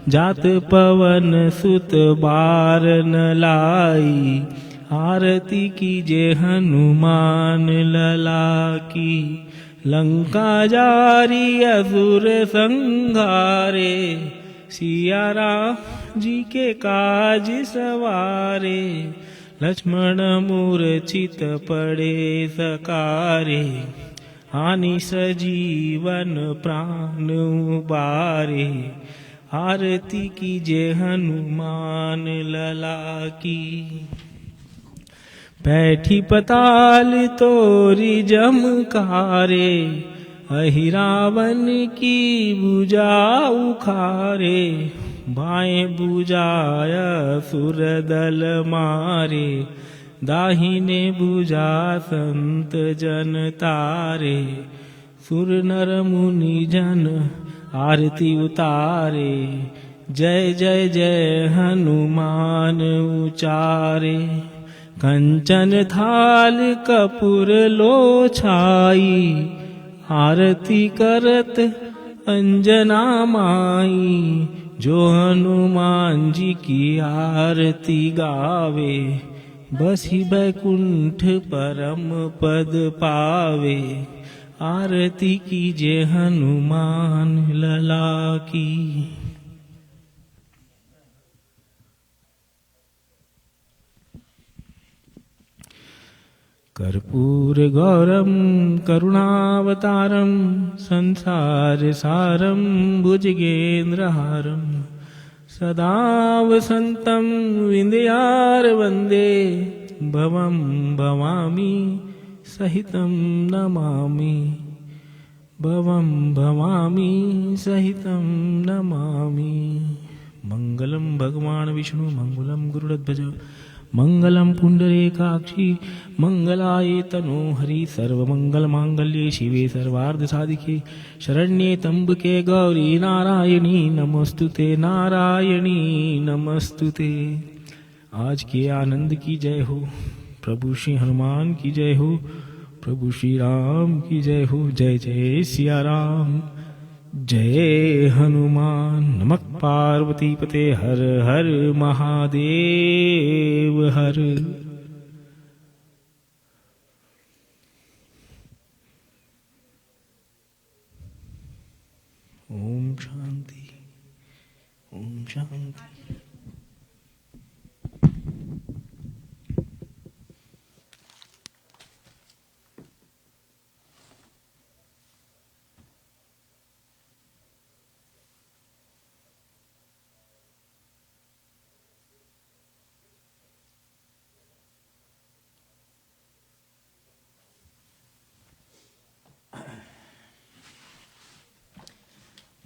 जात पवन सुत बार न लाई। आरती कीजिए हनुमान लला की। लंका जारी असुर संहारे। सिया राम जी के काज सवारे। लक्ष्मण मूर्छित पड़े सकारे। हानि सजीवन प्राण उबारे। आरती कीजिए हनुमान लला की। बैठी पताल तोरी जमकारे। अहि रावण की भुजा उखारे। बाएं बुझाय सुर दल मारे, दाहिने बुझा संत जन तारे, सुर नर मुनि जन आरती उतारे, जय जय जय हनुमान उचारे। कंचन थाल कपूर लो छाई, आरती करत अंजना माई, जो हनुमान जी की आरती गावे, बसी बैकुंठ परम पद पावे। आरती कीजे हनुमान लला की। कर्पूर गौरम करुणावतारम, संसार सारम भुजगेन्द्रहारम, सदा वसंतम विंध्यार वंदे, भवम भवामी सहितं नमामि, भवं भवामी सहितं नमामि। मंगलम भगवान विष्णु मंगलम गुरुध्वज, मंगलम पुंडरीकाक्षी, मंगलाय तनोहरि, सर्वमंगल मांगल्ये शिवे सर्वार्थ साधिके, शरण्ये त्र्यंबके गौरी नारायणी नमस्तुते, नारायणी नमस्तुते। आज के आनंद की जय हो, प्रभु श्री हनुमान की जय हो, प्रभु श्री राम की जय हो। जय जय सिया राम, जय हनुमान। नमः पार्वती पते, हर हर महादेव हर। ओम शांति, ओम शांति।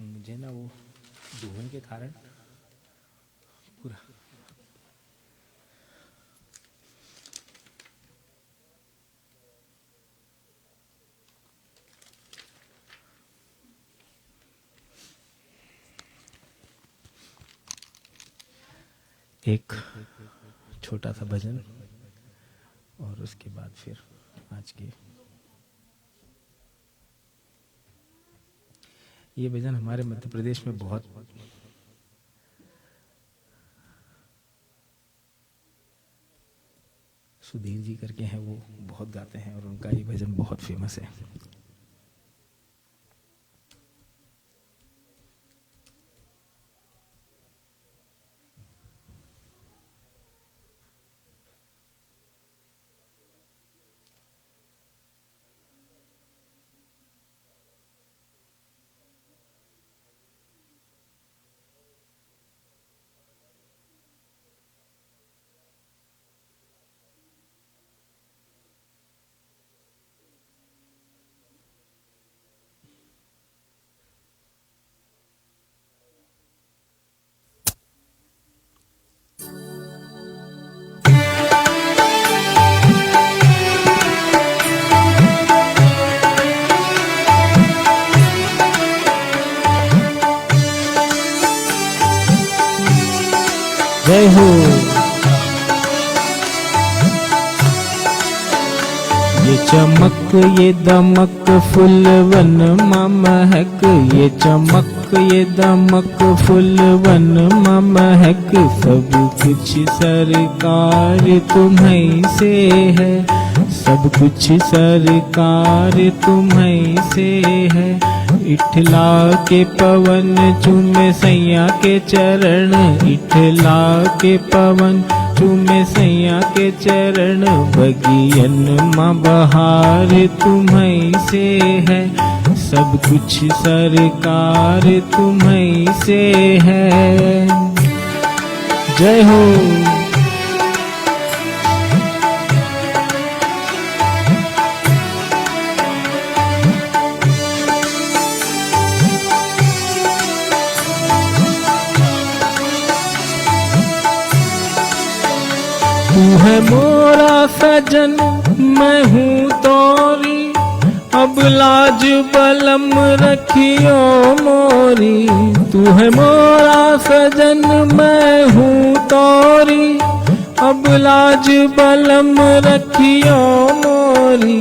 मुझे ना वो धुआं के कारण पूरा एक छोटा सा भजन और उसके बाद फिर आज के ये भजन हमारे मध्य प्रदेश में बहुत सुधीर जी करके हैं, वो बहुत गाते हैं और उनका ये भजन बहुत फेमस है। जय हो। ये चमक ये दमक फुलवन महक, ये चमक ये दमक फुलवन महक, सब कुछ सरकार तुम्हीं से है, सब कुछ सरकार तुम्हीं से है। इठला के पवन चूमे सैया के चरण, इठला के पवन चूमे सैया के चरण, बगियन माँ बहार तुम्हीं से है, सब कुछ सरकार तुम्हीं से है। जय हो। है मोरा सजन मैं हूँ तोरी, अब लाज बलम रखियो मोरी। तू है मोरा सजन मैं हूँ तोरी, अब लाज बलम रखियो मोरी।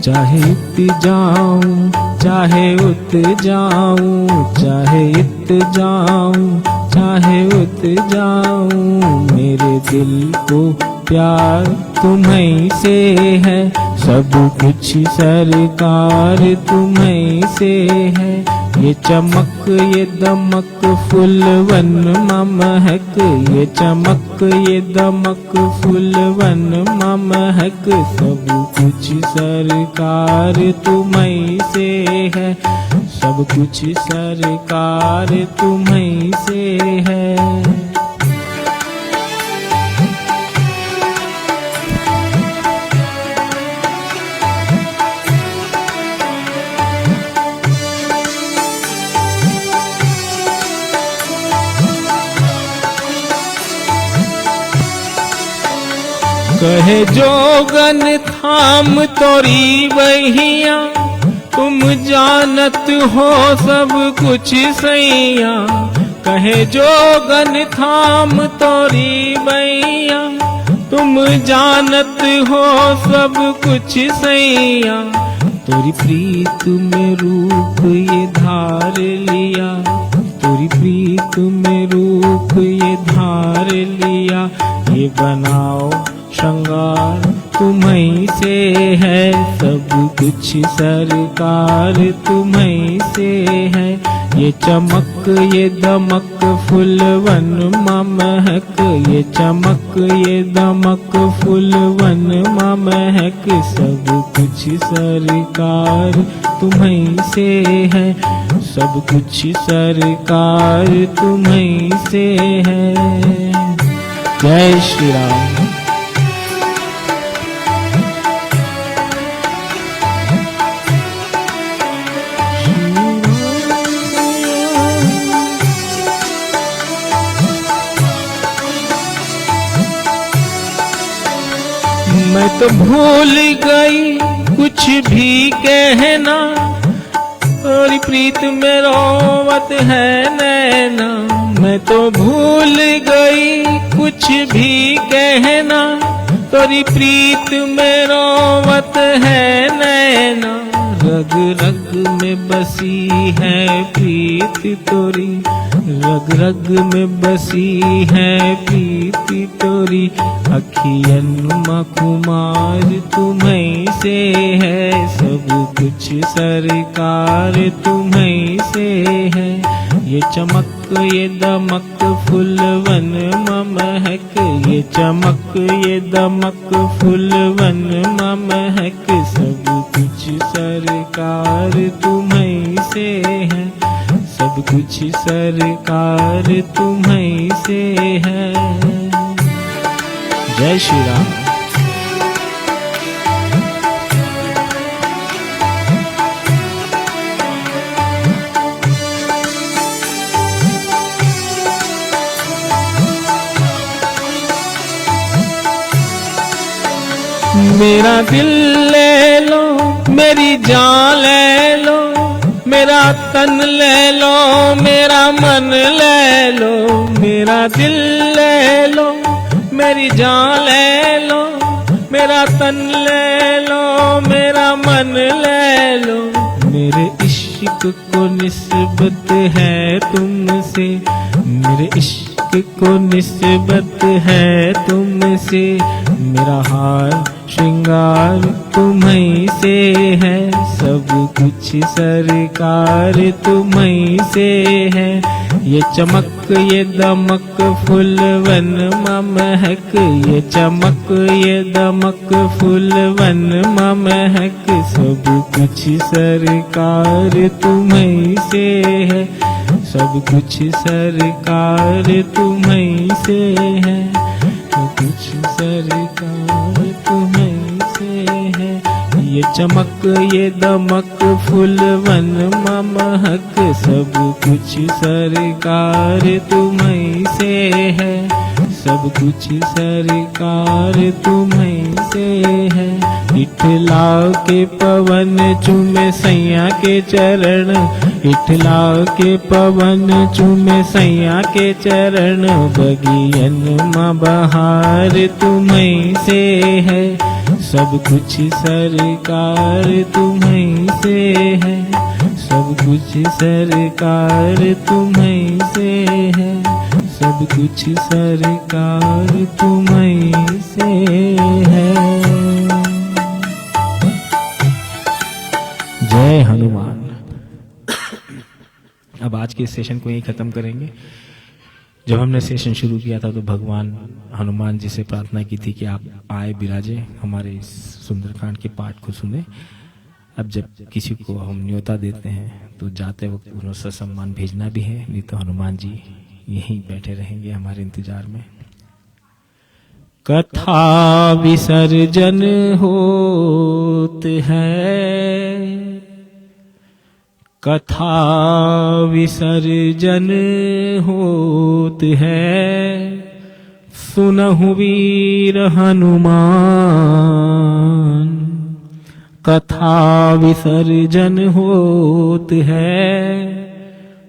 चाहे इत जाऊं चाहे उत जाऊं, चाहे इत जाऊं चाहे उत जाऊं, मेरे दिल को प्यार तुम्हीं से है। सब कुछ सरकार तुम्हीं से है। ये चमक ये दमक फूलवन महक, ये चमक ये दमक फूलवन महक। सब कुछ सरकार तुम्हीं से है, सब कुछ सरकार तुम्हीं से है। कहे जोगन थाम तोरी बहिया, तुम जानत हो सब कुछ सैया। कहे जोगन थाम तोरी बहिया, तुम जानत हो सब कुछ सैया। तोरी प्रीत में रूप ये धार लिया, तोरी प्रीत में रूप ये धार लिया। ये बनाओ श्रृंगार तुम्हीं से है, सब कुछ सरकार तुम्हीं से है। ये चमक ये दमक फूलवन महक, ये चमक ये दमक फूलवन महक। सब कुछ सरकार तुम्हीं से है, सब कुछ सरकार तुम्हीं से है। जय श्री राम। मैं तो भूल गई कुछ भी कहना, तोरी प्रीत में रोवत है नैना। मैं तो भूल गई कुछ भी कहना, तोरी प्रीत में रोवत है नैना। रग रग में बसी है प्रीत तोरी, रग रग में बसी है प्रीति तोरी। अखियन मखुमार तुम्हीं से है, सब कुछ सरकार तुम्हीं से है। ये चमक ये दमक फूलवन महक, ये चमक ये दमक फूलवन महक। सब कुछ सरकार तुम्हीं से है, सब कुछ सरकार तुम्हीं से है। जय श्री राम। मेरा दिल ले लो, मेरी जान ले लो, मेरा तन ले लो, मेरा मन ले लो। मेरा दिल ले लो, मेरी जान ले लो, मेरा तन ले लो, मेरा मन ले लो। मेरे इश्क को निस्बत है तुमसे, मेरे इश्क को निस्बत है तुमसे। मेरा हार श्रृंगार तुम्हीं से है, सब कुछ सरकार तुम्हीं से है। ये चमक ये दमक फूलवन महक, ये चमक ये दमक फूलवन महक। सब कुछ सरकार तुम्हीं से है, सब कुछ सरकार तुम्हीं से है, सब कुछ सरकार तुम्हीं से है। ये चमक ये दमक फूलवन महक, सब कुछ सरकार तुम्हीं से है, सब कुछ सरकार तुम्हीं से है। इठला के पवन चूमे सैया के चरण, इठला के पवन चूमे सैया के चरण, बगियन माँ बहार तुम्हीं से है। सब कुछ सरकार तुम्हीं से है, सब कुछ सरकार तुम्हीं से है, सब कुछ सरकार तुम्हीं से है। जय हनुमान। अब आज के सेशन को यहीं खत्म करेंगे। जब हमने सेशन शुरू किया था तो भगवान हनुमान जी से प्रार्थना की थी कि आप आए विराजे, हमारे इस सुंदरकांड के पाठ को सुने। अब जब किसी को हम न्योता देते हैं तो जाते वक्त उन्हें सम्मान भेजना भी है, नहीं तो हनुमान जी यहीं बैठे रहेंगे हमारे इंतजार में। कथा विसर्जन होत है, कथा विसर्जन होत है, सुनहु वीर हनुमान। कथा विसर्जन होत है,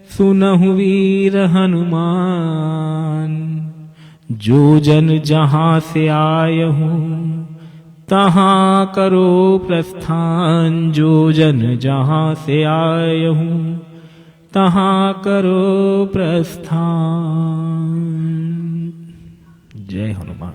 सुनहु वीर हनुमान। जो जन जहाँ से आए हूँ तहाँ करो प्रस्थान, जो जन जहाँ से आए हूँ तहाँ करो प्रस्थान। जय हनुमान।